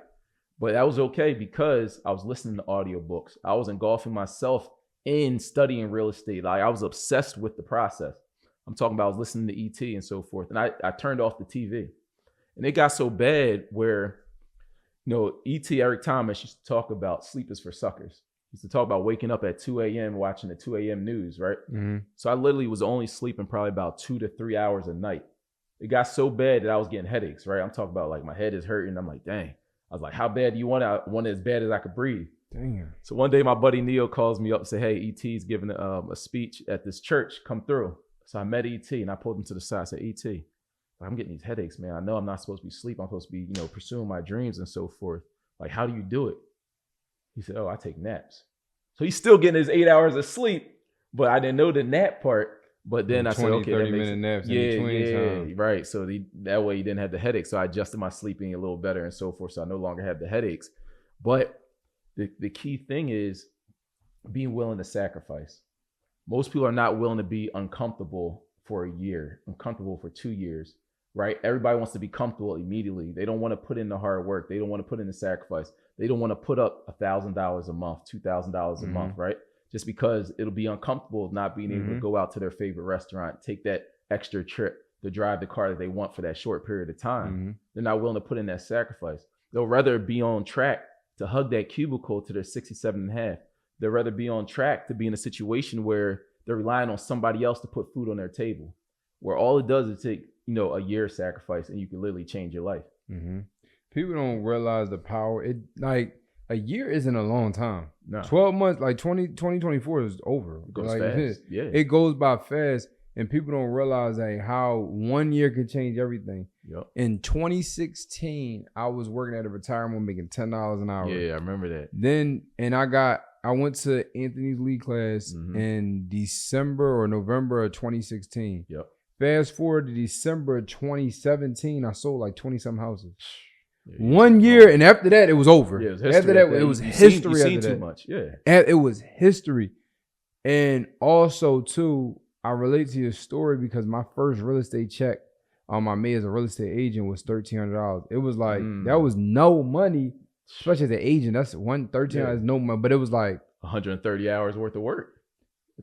S1: But that was okay because I was listening to audiobooks. I was engulfing myself in studying real estate. Like I was obsessed with the process. I'm talking about I was listening to ET and so forth. And I turned off the TV. And it got so bad where, ET, Eric Thomas used to talk about sleep is for suckers. He used to talk about waking up at 2 a.m. watching the 2 a.m. news, right? So I literally was only sleeping probably about 2 to 3 hours a night. It got so bad that I was getting headaches, right? I'm talking about like my head is hurting. I'm like, dang. I was like, how bad do you want it? I want it as bad as I could breathe.
S2: Damn.
S1: So one day my buddy Neil calls me up and say, hey, ET's giving a speech at this church. Come through. So I met ET and I pulled him to the side. I said, ET, I'm getting these headaches, man. I know I'm not supposed to be asleep. I'm supposed to be, pursuing my dreams and so forth. Like, how do you do it? He said, oh, I take naps. So he's still getting his 8 hours of sleep, but I didn't know the nap part. But then I said, okay,
S2: 30-minute naps in between time.
S1: Right. So that way he didn't have the headaches. So I adjusted my sleeping a little better and so forth. So I no longer have the headaches. But the key thing is being willing to sacrifice. Most people are not willing to be uncomfortable for a year, uncomfortable for 2 years, right? Everybody wants to be comfortable immediately. They don't want to put in the hard work. They don't want to put in the sacrifice. They don't want to put up $1,000 a month, $2,000 a month, right? Just because it'll be uncomfortable not being able to go out to their favorite restaurant, take that extra trip to drive the car that they want for that short period of time. They're not willing to put in that sacrifice. They'll rather be on track to hug that cubicle to their 67 and a half. They'd rather be on track to be in a situation where they're relying on somebody else to put food on their table, where all it does is take, a year sacrifice and you can literally change your life.
S2: People don't realize the power. A year isn't a long time.
S1: No.
S2: 12 months, like 2024 is over.
S1: It goes fast.
S2: It goes by fast. And people don't realize how 1 year can change everything.
S1: Yep.
S2: In 2016, I was working at a retirement making $10 an hour.
S1: Yeah, I remember that.
S2: Then, I went to Anthony's Lee class in December or November of 2016.
S1: Yep.
S2: Fast forward to December of 2017, I sold like 20-some houses. 1 year, and after that, it was over.
S1: Yeah, it was history.
S2: After that, it was history.
S1: You've seen too much. Yeah.
S2: It was history. And also, too, I relate to your story because my first real estate check I made as a real estate agent was $1,300. It was like, that was no money, especially as an agent. That's $1,300 is no money, but it was like
S1: 130 hours worth of work.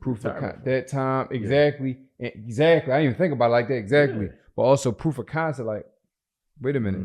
S2: Proof of that time. Exactly. Yeah. Exactly. I didn't even think about it like that. Exactly. Yeah. But also proof of concept, like, wait a minute.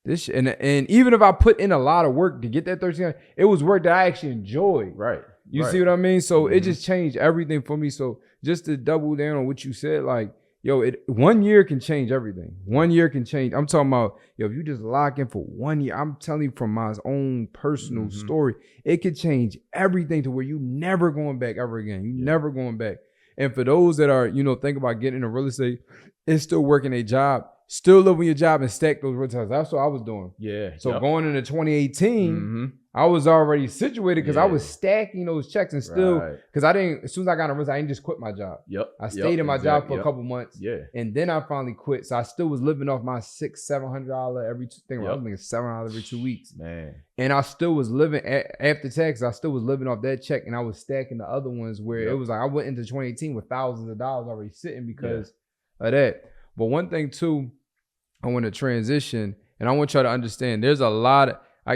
S2: This and even if I put in a lot of work to get that 13, it was work that I actually enjoyed.
S1: Right.
S2: You see what I mean? So it just changed everything for me. So just to double down on what you said, like, 1 year can change everything. 1 year can change. I'm talking about, if you just lock in for 1 year, I'm telling you from my own personal story, it could change everything to where you never going back ever again. You never going back. And for those that are, think about getting into real estate and still working a job, still live in your job and stack those returns. That's what I was doing.
S1: Yeah.
S2: So going into 2018, I was already situated because I was stacking those checks and still, because as soon as I got on risk, I didn't just quit my job. I stayed in my job for a couple months. And then I finally quit. So I still was living off my $600-$700 every thing. I was making $700 every 2 weeks.
S1: Man.
S2: And I still was living after tax. I still was living off that check, and I was stacking the other ones where it was like I went into 2018 with thousands of dollars already sitting because of that. But one thing too, I want to transition, and I want y'all to understand. There's a lot of I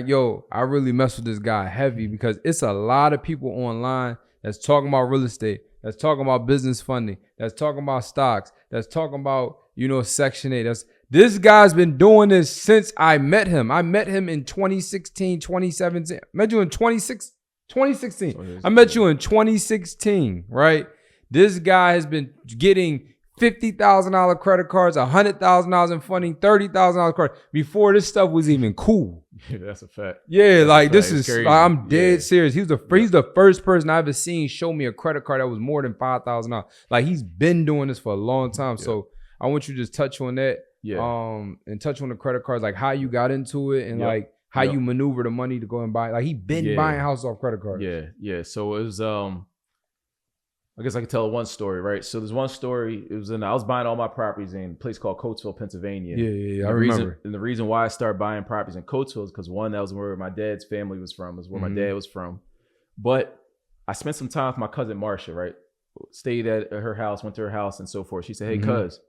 S2: really mess with this guy heavy because it's a lot of people online that's talking about real estate, that's talking about business funding, that's talking about stocks, that's talking about Section 8. This guy's been doing this since I met him. I met him in 2016, 2017. I met you in 2016. I met you in 2016, right? This guy has been getting $50,000 credit cards, $100,000 in funding, $30,000 credit before this stuff was even cool.
S1: Yeah, that's a fact.
S2: Yeah, like this is crazy. I'm dead serious. He's the first person I've ever seen show me a credit card that was more than $5,000. Like he's been doing this for a long time. So I want you to just touch on that. And touch on the credit cards, like how you got into it and like how you maneuver the money to go and buy. Like he been buying houses off credit cards.
S1: Yeah. So it was I guess I could tell one story, right? So there's one story. I was buying all my properties in a place called Coatesville, Pennsylvania.
S2: Yeah. I remember.
S1: And the reason why I started buying properties in Coatesville is because one, that was where my dad's family was from, was where my dad was from. But I spent some time with my cousin Marsha, right? Stayed at her house, went to her house and so forth. She said, hey, cuz,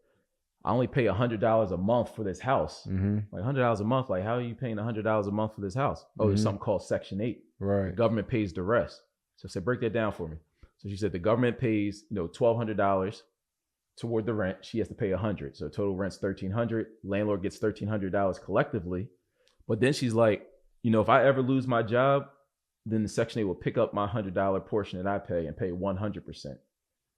S1: I only pay $100 a month for this house. Like $100 a month. Like, how are you paying $100 a month for this house? Oh, there's something called Section 8.
S2: Right.
S1: The government pays the rest. So I said, break that down for me. So she said the government pays, $1,200 toward the rent. She has to pay $100. So total rent's $1,300. Landlord gets $1,300 collectively. But then she's like, if I ever lose my job, then the Section 8 will pick up my $100 portion that I pay and pay 100%.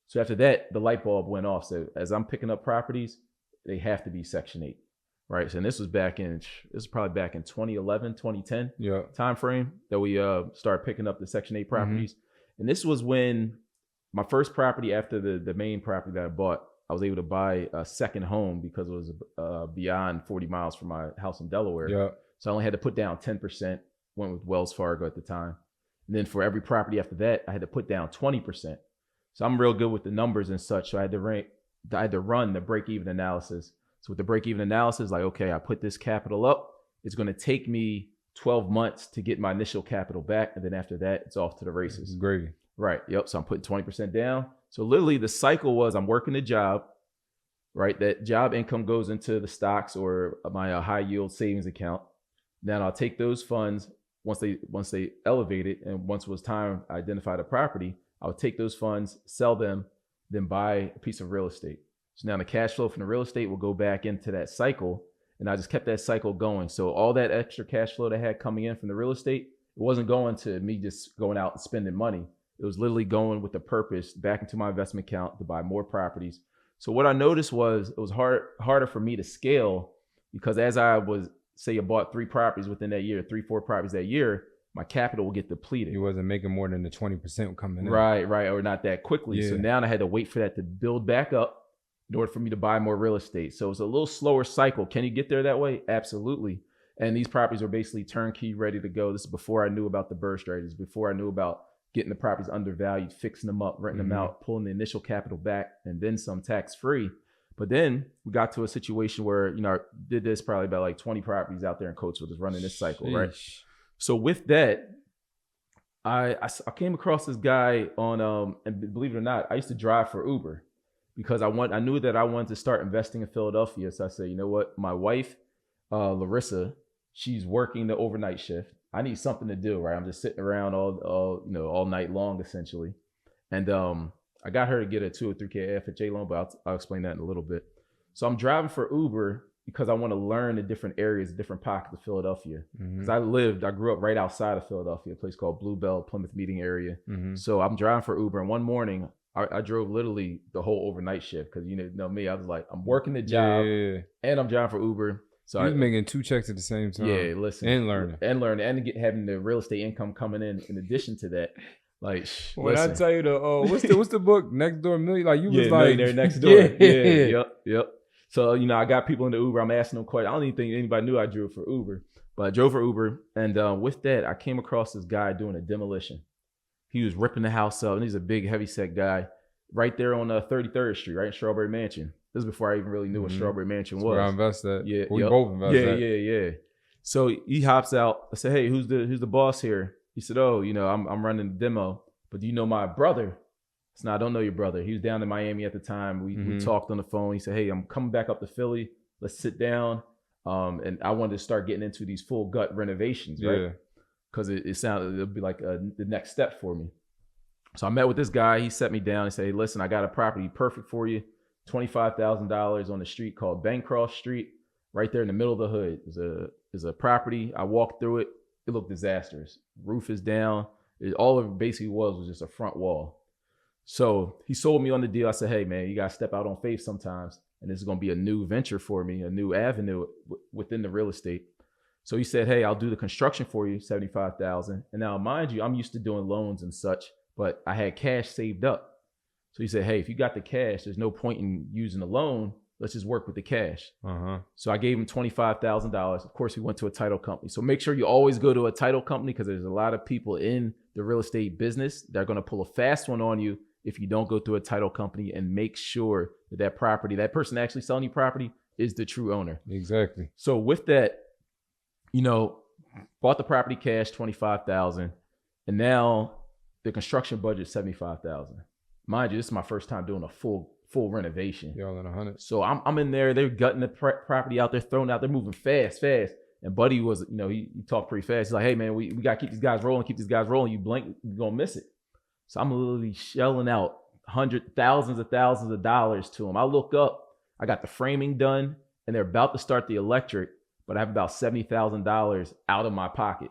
S1: So after that, the light bulb went off. So as I'm picking up properties, they have to be Section 8, right? So and this was probably back in 2011, 2010 time frame that we started picking up the Section 8 properties. And this was when my first property after the main property that I bought, I was able to buy a second home because it was beyond 40 miles from my house in Delaware.
S2: Yeah.
S1: So I only had to put down 10%, went with Wells Fargo at the time. And then for every property after that, I had to put down 20%. So I'm real good with the numbers and such. So I had to run the break-even analysis. So with the break-even analysis, like, okay, I put this capital up. It's going to take me 12 months to get my initial capital back. And then after that, it's off to the races.
S2: Gravy.
S1: Right. Yep. So I'm putting 20% down. So literally the cycle was I'm working a job, right? That job income goes into the stocks or my high yield savings account. Then I'll take those funds once they elevate it. And once it was time, I identified a property. I would take those funds, sell them, then buy a piece of real estate. So now the cash flow from the real estate will go back into that cycle. And I just kept that cycle going. So all that extra cash flow that I had coming in from the real estate, it wasn't going to me just going out and spending money. It was literally going with the purpose back into my investment account to buy more properties. So what I noticed was it was harder for me to scale because as I was, say I bought 3 properties within that year, 3-4 properties that year, my capital will get depleted.
S2: You wasn't making more than the 20% coming in.
S1: Right, or not that quickly. Yeah. So now I had to wait for that to build back up in order for me to buy more real estate. So it's a little slower cycle. Can you get there that way? Absolutely. And these properties are basically turnkey, ready to go. This is before I knew about the BRRRR strategies, before I knew about getting the properties undervalued, fixing them up, renting them out, pulling the initial capital back, and then some tax-free. But then we got to a situation where, I did this probably about like 20 properties out there in Coatesville just running this cycle, right? So with that, I came across this guy on, and believe it or not, I used to drive for Uber because I knew that I wanted to start investing in Philadelphia. So I said, you know what, my wife, Larissa, she's working the overnight shift. I need something to do, right? I'm just sitting around all night long, essentially. And I got her to get a 2 or 3K FHA loan, but I'll explain that in a little bit. So I'm driving for Uber because I want to learn the different areas, different pockets of Philadelphia. Because I grew up right outside of Philadelphia, a place called Bluebell, Plymouth Meeting area. So I'm driving for Uber, and one morning I drove literally the whole overnight shift because you know me, I was like, I'm working the job and I'm driving for Uber. So
S2: I was making 2 checks at the same time.
S1: Yeah, listen.
S2: And learning.
S1: And having the real estate income coming in addition to that. Like,
S2: when I tell you what's the book? Next Door Million? Like you was like
S1: Millionaire Next Door. Yep. So, I got people in the Uber. I'm asking them questions. I don't even think anybody knew I drove for Uber. But I drove for Uber. And with that, I came across this guy doing a demolition. He was ripping the house up. And he's a big, heavy-set guy right there on 33rd Street, right in Strawberry Mansion. This is before I even really knew what Strawberry Mansion was.
S2: Where I invest at.
S1: Yeah,
S2: we both invest at.
S1: Yeah. So he hops out. I said, hey, who's the boss here? He said, I'm running the demo. But do you know my brother? I said, no, I don't know your brother. He was down in Miami at the time. We talked on the phone. He said, hey, I'm coming back up to Philly. Let's sit down. And I wanted to start getting into these full gut renovations, right? Because it sounded it'll be like the next step for me. So I met with this guy. He set me down and said, hey, listen, I got a property perfect for you. $25,000 on the street called Bancroft Street, right there in the middle of the hood. There's a property. I walked through it. It looked disastrous. Roof is down. All it basically was just a front wall. So he sold me on the deal. I said, hey, man, you got to step out on faith sometimes. And this is going to be a new venture for me, a new avenue within the real estate. So he said, hey, I'll do the construction for you, $75,000. And now, mind you, I'm used to doing loans and such, but I had cash saved up. So he said, hey, if you got the cash, there's no point in using a loan. Let's just work with the cash. So I gave him $25,000. Of course, we went to a title company. So make sure you always go to a title company because there's a lot of people in the real estate business that are going to pull a fast one on you if you don't go through a title company and make sure that that person actually selling you property is the true owner.
S2: Exactly.
S1: So with that, bought the property cash, $25,000. And now the construction budget, $75,000. Mind you, this is my first time doing a full renovation.
S2: Y'all in 100.
S1: So I'm in there. They're gutting the property out there, throwing out. They're moving fast. And Buddy was, he talked pretty fast. He's like, hey, man, we got to keep these guys rolling. You blink, you're going to miss it. So I'm literally shelling out thousands of dollars to them. I look up. I got the framing done, and they're about to start the electric, but I have about $70,000 out of my pocket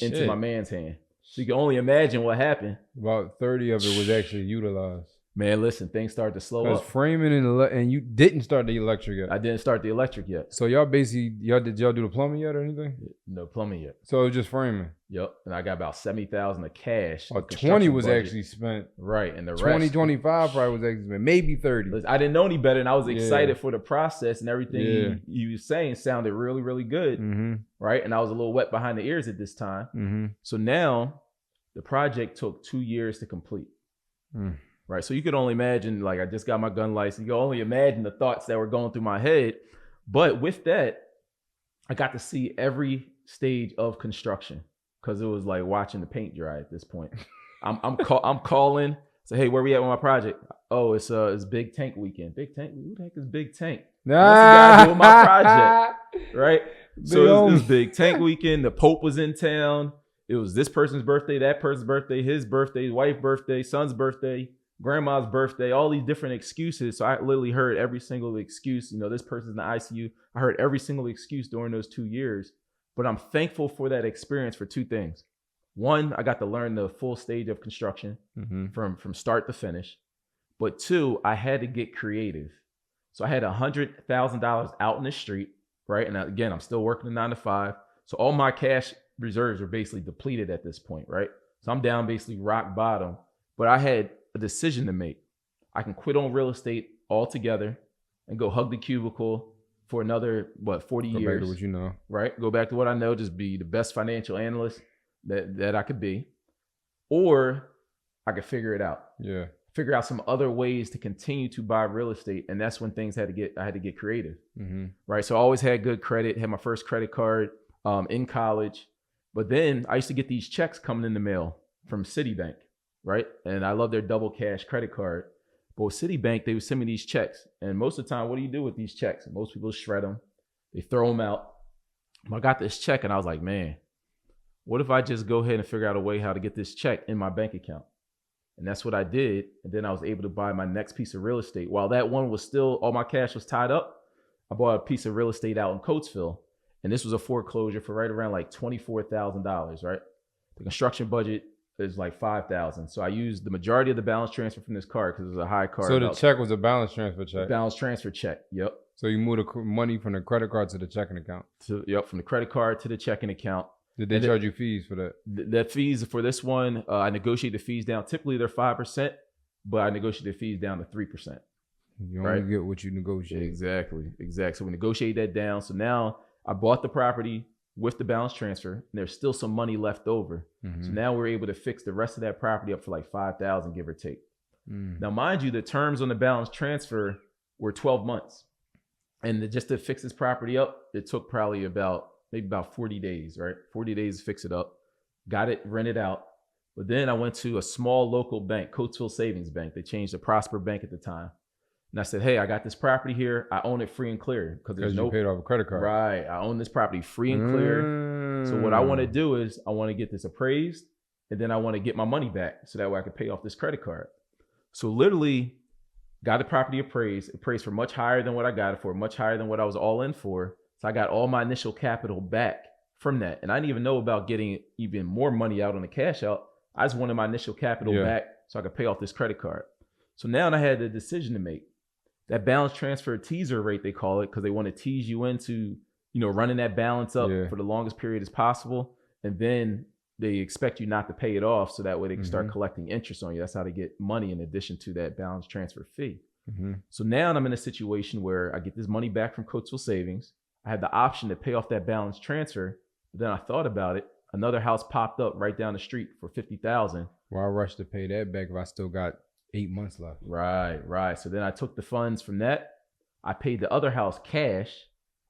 S1: into my man's hand. So you can only imagine what happened.
S2: About 30 of it was actually utilized.
S1: Man, listen, things started to slow
S2: Because
S1: up.
S2: framing and you didn't start the electric yet.
S1: I didn't start the electric yet.
S2: So did y'all do the plumbing yet or anything?
S1: No plumbing yet.
S2: So it was just framing.
S1: Yep. And I got about $70,000 of cash.
S2: Or 20 was actually spent.
S1: Right. And the rest
S2: 2025 probably was actually spent. Maybe 30.
S1: Listen, I didn't know any better, and I was excited for the process, and everything you were saying sounded really, really good.
S2: Mm-hmm.
S1: Right. And I was a little wet behind the ears at this time.
S2: Mm-hmm.
S1: So now the project took 2 years to complete. Right. So you could only imagine, like, I just got my gun license. You can only imagine the thoughts that were going through my head. But with that, I got to see every stage of construction because it was like watching the paint dry at this point. I'm calling, say, hey, where we at with my project? Oh, it's Big Tank weekend. Big Tank? Who the heck is Big Tank? What's the guy doing my project? Right? So it was Big Tank weekend. The Pope was in town. It was this person's birthday, that person's birthday, his birthday, wife's birthday, son's birthday, grandma's birthday, all these different excuses. So I literally heard every single excuse. You know, this person's in the ICU. I heard every single excuse during those 2 years. But I'm thankful for that experience for two things. One, I got to learn the full stage of construction from start to finish. But two, I had to get creative. So I had $100,000 out in the street, right? And again, I'm still working a 9 to 5. So all my cash reserves are basically depleted at this point, right? So I'm down basically rock bottom. But I had a decision to make. I can quit on real estate altogether and go hug the cubicle for another 40 years.
S2: Go back to what you know.
S1: Right? Go back to what I know, just be the best financial analyst that I could be. Or I could figure it out.
S2: Yeah.
S1: Figure out some other ways to continue to buy real estate. And that's when I had to get creative. Right? So I always had good credit, had my first credit card in college. But then I used to get these checks coming in the mail from Citibank, right? And I love their double cash credit card. But with Citibank, they would send me these checks. And most of the time, what do you do with these checks? Most people shred them. They throw them out. I got this check and I was like, man, what if I just go ahead and figure out a way how to get this check in my bank account? And that's what I did. And then I was able to buy my next piece of real estate. While that one was still, all my cash was tied up, I bought a piece of real estate out in Coatesville. And this was a foreclosure for right around like $24,000, right? The construction budget is like $5,000. So I used the majority of the balance transfer from this card because it was a high card.
S2: So the check was a balance transfer check?
S1: Balance transfer check, yep.
S2: So you moved the money from the credit card to the checking account?
S1: Yep, from the credit card to the checking account.
S2: Did they charge you fees for that?
S1: The fees for this one, I negotiate the fees down. Typically they're 5%, but I negotiate the fees down to 3%.
S2: You only get what you negotiate.
S1: Exactly. So we negotiate that down. So now I bought the property with the balance transfer, and there's still some money left over. So now we're able to fix the rest of that property up for like $5,000, give or take. Now, mind you, the terms on the balance transfer were 12 months. And just to fix this property up, it took probably maybe about 40 days, right? 40 days to fix it up. Got it rented out. But then I went to a small local bank, Coatesville Savings Bank. They changed to Prosper Bank at the time. And I said, hey, I got this property here. I own it free and clear. Because
S2: you paid off a credit card.
S1: Right. I own this property free and clear. So what I want to do is I want to get this appraised, and then I want to get my money back so that way I can pay off this credit card. So literally got the property appraised for much higher than what I got it for, much higher than what I was all in for. So I got all my initial capital back from that. And I didn't even know about getting even more money out on the cash out. I just wanted my initial capital back so I could pay off this credit card. So now I had a decision to make. That balance transfer teaser rate, they call it, because they want to tease you into, running that balance up for the longest period as possible. And then they expect you not to pay it off so that way they can start collecting interest on you. That's how they get money in addition to that balance transfer fee. So now I'm in a situation where I get this money back from Coatesville Savings. I had the option to pay off that balance transfer. But then I thought about it. Another house popped up right down the street for $50,000.
S2: Why rush to pay that back if I still got 8 months left?
S1: Right. So then I took the funds from that. I paid the other house cash,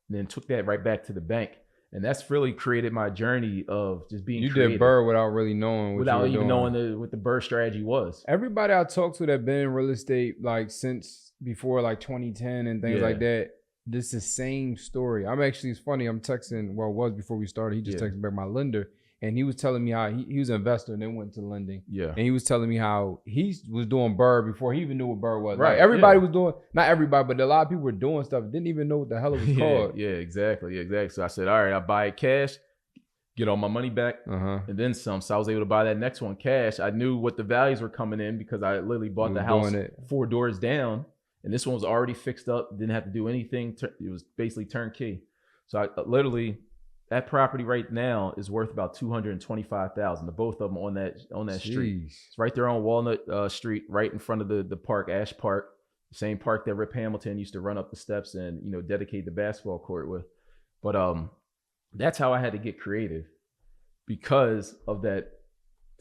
S1: and then took that right back to the bank. And that's really created my journey of just being creative.
S2: You did BRRRR without really knowing what you were doing.
S1: Without even knowing what the BRRRR strategy was.
S2: Everybody I talked to that been in real estate like since before like 2010 and things like that, this is the same story. It's funny, I'm texting, it was before we started, he just texted back my lender. And he was telling me how he was an investor and then went to lending. Yeah. And he was telling me how he was doing BRRRR before he even knew what BRRRR was. Right. Like everybody was doing, not everybody, but a lot of people were doing stuff, didn't even know what the hell it was called.
S1: Yeah, exactly. So I said, all right, I'll buy it cash, get all my money back, and then some. So I was able to buy that next one cash. I knew what the values were coming in because I literally bought the house 4 doors down, and this one was already fixed up. Didn't have to do anything. It was basically turnkey. So I literally, that property right now is worth about $225,000. The both of them on that street. It's right there on Walnut Street, right in front of the park, Ash Park, the same park that Rip Hamilton used to run up the steps and dedicate the basketball court with. But that's how I had to get creative because of that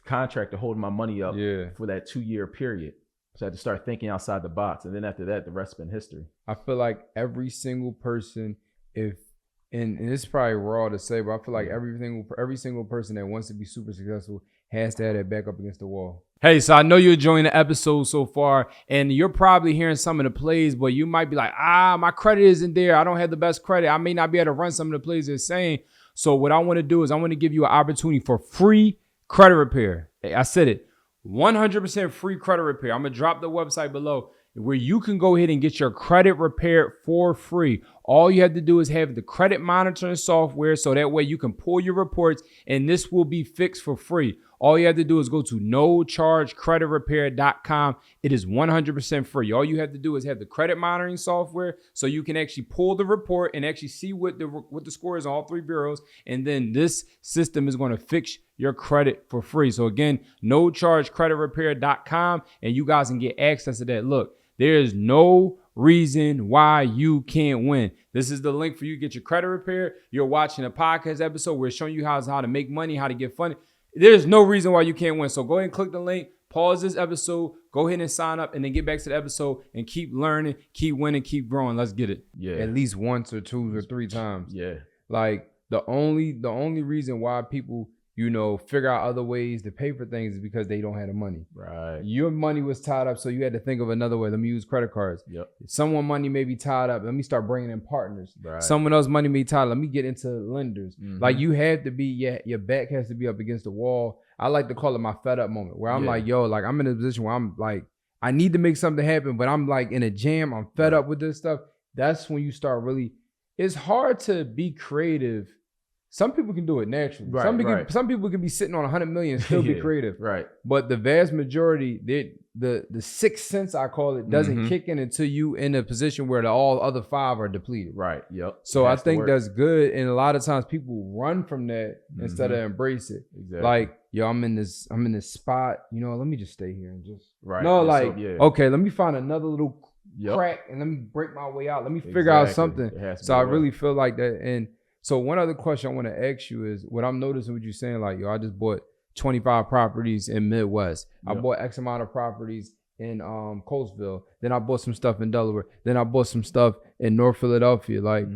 S1: contract to hold my money up for that 2-year period. So I had to start thinking outside the box. And then after that, the rest has been history.
S2: I feel like every single person, and it's probably raw to say, but I feel like every single person that wants to be super successful has to have that back up against the wall. Hey, so I know you're enjoying the episode so far, and you're probably hearing some of the plays, but you might be like, my credit isn't there. I don't have the best credit. I may not be able to run some of the plays they're saying. So what I want to do is I want to give you an opportunity for free credit repair. I said it, 100% free credit repair. I'm going to drop the website below where you can go ahead and get your credit repaired for free. All you have to do is have the credit monitoring software so that way you can pull your reports and this will be fixed for free. All you have to do is go to nochargecreditrepair.com. It is 100% free. All you have to do is have the credit monitoring software so you can actually pull the report and actually see what the score is on all 3 bureaus. And then this system is going to fix your credit for free. So again, nochargecreditrepair.com, and you guys can get access to that. Look, there is no reason why you can't win. This is the link for you to get your credit repaired. You're watching a podcast episode where it's showing you how to make money, how to get funded. There's no reason why you can't win. So go ahead and click the link, pause this episode, go ahead and sign up, and then get back to the episode and keep learning, keep winning, keep growing. Let's get it.
S1: Yeah.
S2: At least once or 2 or 3 times.
S1: Yeah.
S2: Like the only reason why people, figure out other ways to pay for things is because they don't have the money.
S1: Right.
S2: Your money was tied up, so you had to think of another way. Let me use credit cards.
S1: Yep.
S2: Someone money may be tied up. Let me start bringing in partners.
S1: Right.
S2: Someone else money may be tied up. Let me get into lenders.
S1: Mm-hmm.
S2: Like you have to be, your back has to be up against the wall. I like to call it my fed up moment where I'm like, I'm in a position where I'm like, I need to make something happen, but I'm like in a jam. I'm fed up with this stuff. That's when you start really, it's hard to be creative. Some people can do it naturally.
S1: Right,
S2: some people can be sitting on 100 million and still be creative.
S1: Right.
S2: But the vast majority, the sixth sense, I call it, doesn't kick in until you in a position where all other 5 are depleted.
S1: Right. Yep.
S2: So I think that's good. And a lot of times people run from that instead of embrace it.
S1: Exactly.
S2: Like, I'm in this spot, let me just stay here and just
S1: right.
S2: Okay, let me find another little crack and let me break my way out. Let me figure out something. So I really feel like that. And so one other question I want to ask you is what I'm noticing what you're saying, like, I just bought 25 properties in Midwest. Yep. I bought X amount of properties in Colesville. Then I bought some stuff in Delaware. Then I bought some stuff in North Philadelphia. Like,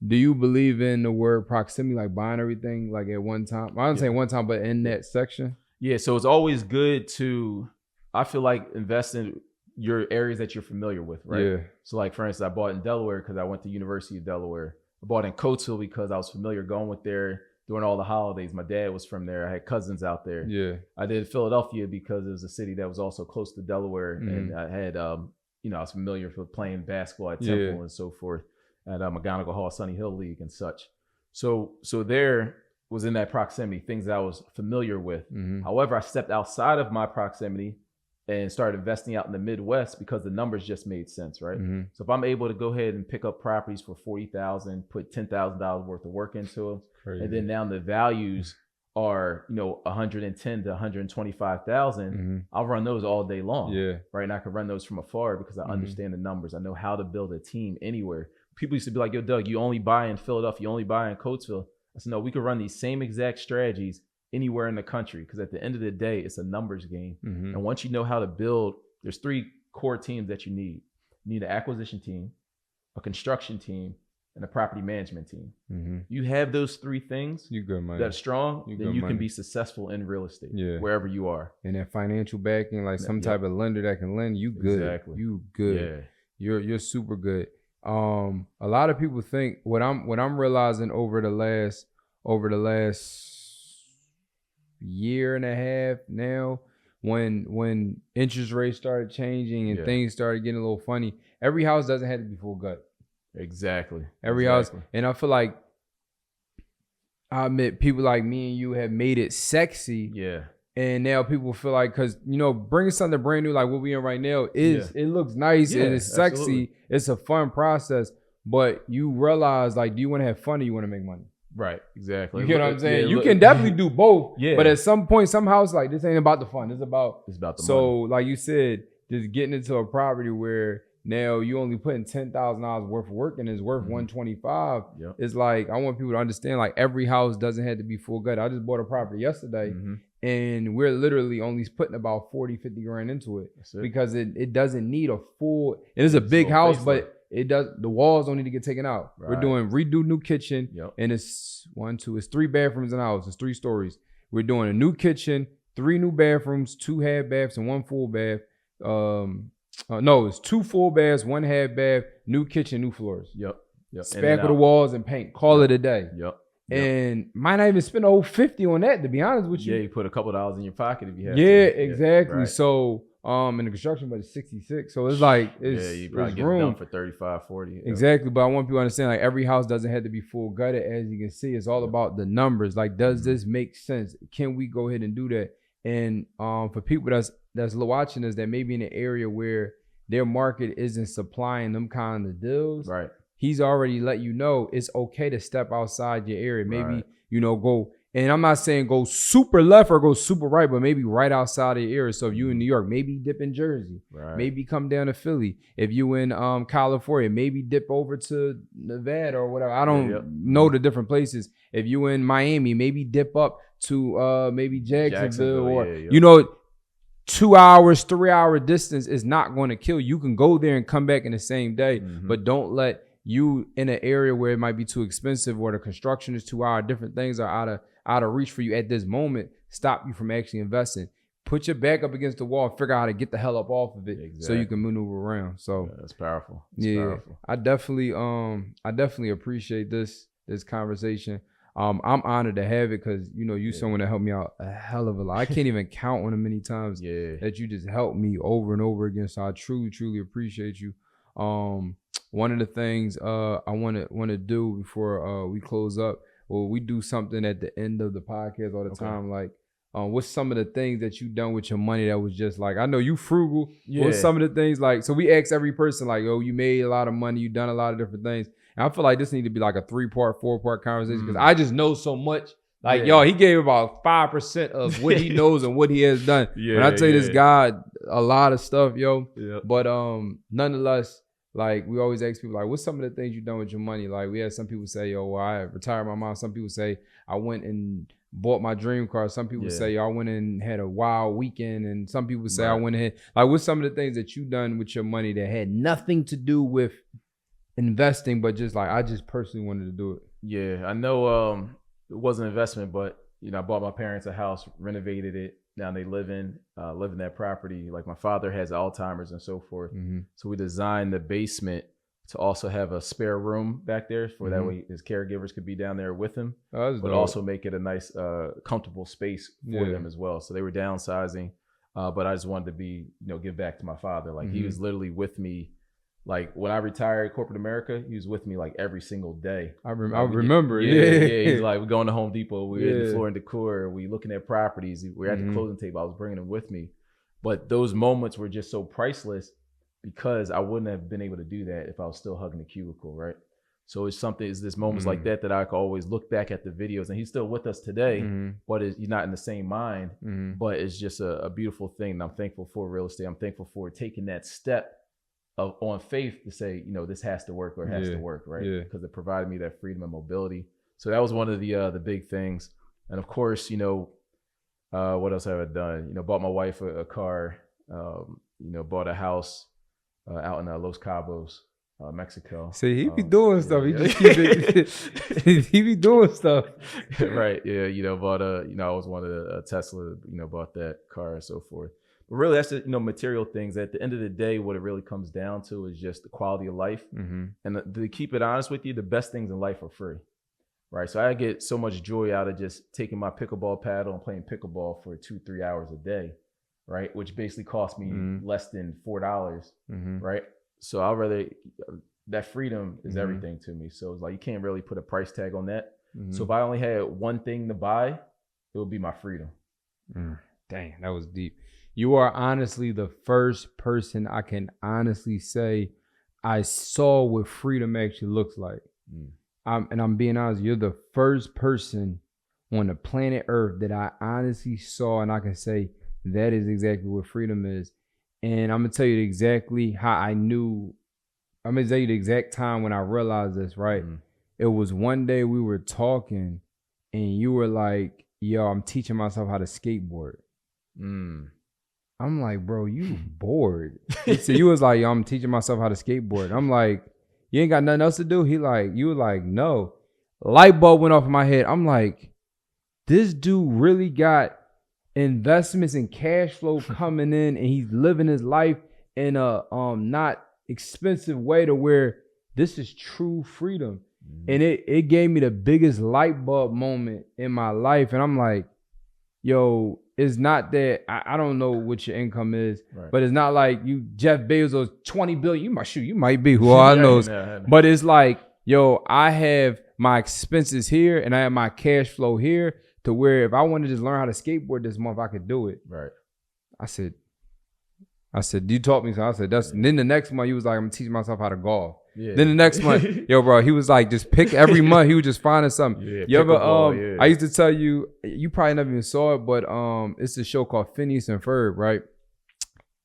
S2: do you believe in the word proximity, like buying everything like at one time? I don't say one time, but in that section? Yeah,
S1: so it's always good to, I feel like, invest in your areas that you're familiar with, right?
S2: Yeah.
S1: So like, for instance, I bought in Delaware because I went to University of Delaware. I bought in Coatesville because I was familiar going with there during all the holidays. My dad was from there. I had cousins out there.
S2: Yeah.
S1: I did Philadelphia because it was a city that was also close to Delaware. And I had, I was familiar with playing basketball at Temple and so forth at McGonigal Hall, Sunny Hill League and such. So there was in that proximity, things that I was familiar with. However, I stepped outside of my proximity and started investing out in the Midwest because the numbers just made sense, right? So if I'm able to go ahead and pick up properties for $40,000, put $10,000 worth of work into them, and then now the values are, $110,000 to $125,000, I'll run those all day long, right? And I can run those from afar because I understand the numbers. I know how to build a team anywhere. People used to be like, yo, Doug, you only buy in Philadelphia, you only buy in Coatesville. I said, no, we could run these same exact strategies anywhere in the country because at the end of the day, it's a numbers game. And once you know how to build, there's 3 core teams that you need. You need an acquisition team, a construction team, and a property management team. You have those 3 things that's strong, then you can be successful in real estate wherever you are.
S2: And that financial backing, like some type of lender that can lend, you good.
S1: Exactly.
S2: You good. You're super good. A lot of people think what I'm realizing over the last year and a half now, when interest rates started changing and things started getting a little funny, every house doesn't have to be full gut.
S1: Exactly.
S2: Every house. And I feel like I admit people like me and you have made it sexy.
S1: Yeah.
S2: And now people feel like, because, you know, bringing something brand new like what we in right now is, it looks nice, it is sexy, absolutely. It's a fun process, but you realize, like, do you want to have fun or you want to make money?
S1: Right, exactly.
S2: You get what I'm saying? You can definitely do both,
S1: yeah.
S2: But at some point, somehow it's like, this ain't about the fun, it's about
S1: the money.
S2: So, like you said, just getting into a property where now you only putting $10,000 worth of work and it's worth $125.
S1: Yep.
S2: It's like, I want people to understand, like, every house doesn't have to be full gut. I just bought a property yesterday. And we're literally only putting about 40, 50 grand into it because it doesn't need a full, it is a big house, but the walls don't need to get taken out. Right. We're doing redo new kitchen and it's 3 bathrooms in the house. It's 3 stories. We're doing a new kitchen, 3 new bathrooms, 2 half baths and 1 full bath. No, it's 2 full baths, 1 half bath, new kitchen, new floors.
S1: Yep.
S2: Spackle the walls and paint. Call it a day.
S1: Yep.
S2: And might not even spend a whole 50 on that, to be honest with you.
S1: Yeah, you put a couple of dollars in your pocket if you have
S2: to. Exactly. Right. So and the construction budget is 66. So it's like
S1: you probably get it done for 35, 40.
S2: Exactly. But I want people to understand, like, every house doesn't have to be full gutted. As you can see, it's all about the numbers. Like, does this make sense? Can we go ahead and do that? And for people that's watching us that may be in an area where their market isn't supplying them kind of deals.
S1: Right.
S2: He's already let you know it's okay to step outside your area. Maybe, you know, go, and I'm not saying go super left or go super right, but maybe right outside of your area. So if you in New York, maybe dip in Jersey, maybe come down to Philly. If you in California, maybe dip over to Nevada or whatever. I don't know the different places. If you in Miami, maybe dip up to maybe Jacksonville or, you know, 2 hours, 3 hour distance is not going to kill you. You can go there and come back in the same day, but don't let you in an area where it might be too expensive or the construction is too high, different things are out of reach for you at this moment, stop you from actually investing. Put your back up against the wall, figure out how to get the hell up off of it so you can maneuver around. So
S1: that's powerful.
S2: Powerful. I definitely appreciate this conversation. I'm honored to have it because, you know, you're someone that helped me out a hell of a lot. I can't even count on the many times that you just helped me over and over again. So I truly, truly appreciate you. One of the things I want to do before we close up, well, we do something at the end of the podcast all the time. Like, what's some of the things that you done with your money that was just like, I know you frugal. What's some of the things like, so we ask every person like, oh, you made a lot of money, you done a lot of different things. And I feel like this need to be like a 3-part, 4-part conversation because I just know so much. Like, yo, he gave about 5% of what he knows and what he has done. When I tell you this guy, a lot of stuff, yo. But nonetheless, like, we always ask people, like, what's some of the things you done with your money? Like, we had some people say, yo, well, I retired my mom. Some people say, I went and bought my dream car. Some people say, yo, I went and had a wild weekend. And some people say, I went ahead. Like, what's some of the things that you done with your money that had nothing to do with investing, but just like, I just personally wanted to do it?
S1: Yeah, I know it wasn't an investment, but, you know, I bought my parents a house, renovated it. Now they live in that property. Like, my father has Alzheimer's and so forth. So we designed the basement to also have a spare room back there for that way his caregivers could be down there with him, but also make it a nice, comfortable space for them as well. So they were downsizing, but I just wanted to be, you know, give back to my father. Like, he was literally with me. Like, when I retired corporate America, he was with me like every single day.
S2: I remember.
S1: He's like, we're going to Home Depot. We're in the Floor and Decor. We looking at properties. We're at the closing table. I was bringing him with me. But those moments were just so priceless because I wouldn't have been able to do that if I was still hugging the cubicle, right? So it's this moments like that I could always look back at the videos. And he's still with us today, but he's not in the same mind. But it's just a beautiful thing. And I'm thankful for real estate. I'm thankful for taking that step on faith to say, you know, this has to work or it has to work, right? Because it provided me that freedom and mobility. So that was one of the big things. And of course, you know, what else have I done? You know, bought my wife a car, you know, bought a house out in Los Cabos, Mexico.
S2: See, he be doing stuff. He just keep it, he be doing stuff.
S1: Right. Yeah. You know, bought I always wanted a Tesla, you know, bought that car and so forth. But really, that's the, you know, material things. At the end of the day, what it really comes down to is just the quality of life. And to keep it honest with you, the best things in life are free, right? So I get so much joy out of just taking my pickleball paddle and playing pickleball for 2-3 hours a day, right? Which basically cost me less than $4, right? So I'd rather, that freedom is everything to me. So it's like, you can't really put a price tag on that. So if I only had one thing to buy, it would be my freedom.
S2: Dang, that was deep. You are honestly the first person I can honestly say I saw what freedom actually looks like. I'm being honest, you're the first person on the planet Earth that I honestly saw and I can say that is exactly what freedom is. And I'm gonna tell you exactly how I knew. I'm gonna tell you the exact time when I realized this, right? It was one day we were talking and you were like, yo, I'm teaching myself how to skateboard. I'm like, bro, you bored. So you was like, yo, I'm teaching myself how to skateboard. I'm like, you ain't got nothing else to do? You were like, no. Light bulb went off in my head. I'm like, this dude really got investments and cash flow coming in and he's living his life in a not expensive way to where this is true freedom. And it gave me the biggest light bulb moment in my life. And I'm like, yo, it's not that I don't know what your income is, but it's not like you Jeff Bezos 20 billion. You might be who all knows. But it's like, yo, I have my expenses here and I have my cash flow here to where if I wanted to just learn how to skateboard this month, I could do it. I said, you taught me so. I said, and then the next month you was like, I'm teaching myself how to golf. Then the next month, yo, bro, he was like, just pick every month. He was just finding something. You ever, I used to tell you, you probably never even saw it, but it's a show called Phineas and Ferb, right?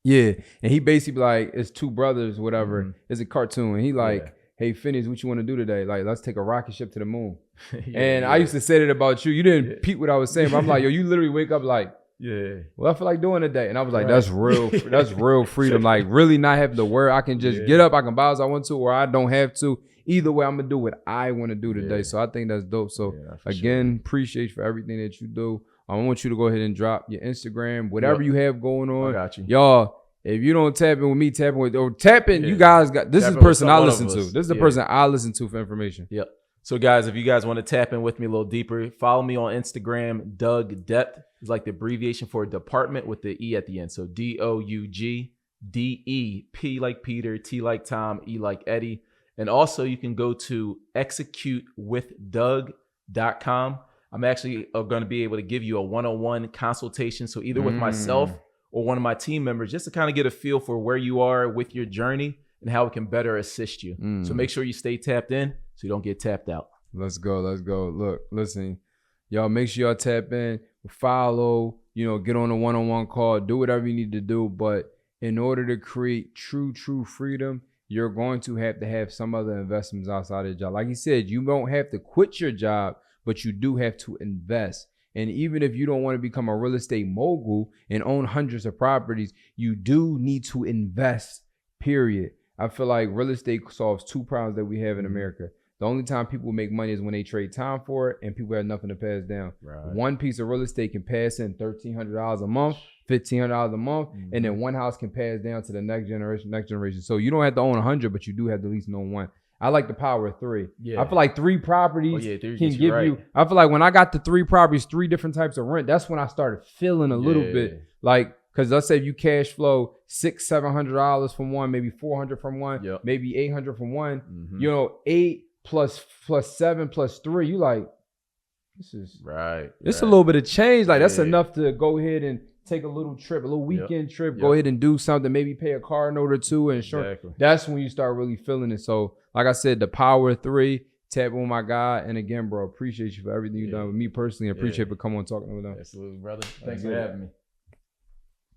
S2: Yeah. And he basically like, it's two brothers, whatever. It's a cartoon. And he like, hey, Phineas, what you want to do today? Like, let's take a rocket ship to the moon. I used to say that about you. You didn't peep what I was saying, but I'm like, yo, you literally wake up like, what I feel like doing today. And I was like, that's real freedom. Like really not having to worry. I can just get up, I can buy as I want to, or I don't have to. Either way, I'm gonna do what I want to do today. So I think that's dope. So again, appreciate you for everything that you do. I want you to go ahead and drop your Instagram, whatever you have going on.
S1: I got you.
S2: Y'all, if you don't tap in with me, you guys got, this is the person I listen to. This is the person I listen to for information.
S1: So guys, if you guys want to tap in with me a little deeper, follow me on Instagram, Doug Depte. It's like the abbreviation for department with the E at the end. So DOUGDE, P like Peter, T like Tom, E like Eddie. And also you can go to executewithdoug.com. I'm actually going to be able to give you a one-on-one consultation. So either with myself or one of my team members, just to kind of get a feel for where you are with your journey and how it can better assist you. So make sure you stay tapped in so you don't get tapped out.
S2: Let's go. Look, listen, y'all make sure y'all tap in, follow, get on a one-on-one call, do whatever you need to do. But in order to create true freedom, you're going to have some other investments outside of the job. Like you said, you don't have to quit your job, but you do have to invest. And even if you don't want to become a real estate mogul and own hundreds of properties, you do need to invest, period. I feel like real estate solves two problems that we have in America. The only time people make money is when they trade time for it and people have nothing to pass down. One piece of real estate can pass in $1,300 a month, $1,500 a month, and then one house can pass down to the next generation. So you don't have to own 100, but you do have to at least know one. I like the power of three. I feel like three properties can give you. I feel like when I got the three properties, three different types of rent, that's when I started feeling a little bit like, because let's say if you cash flow $600-700 from one, maybe $400 from one, maybe $800 from one, 8 plus 7 plus 3, you like, this is it's a little bit of change. Like that's enough to go ahead and take a little trip, a little weekend trip, go ahead and do something, maybe pay a car note or two and insurance. That's when you start really feeling it. So like I said, the power of three, tap on my guy. And again, bro, appreciate you for everything you've done with me personally. I appreciate for coming on talking with them.
S1: Absolutely, brother. Thanks for having me.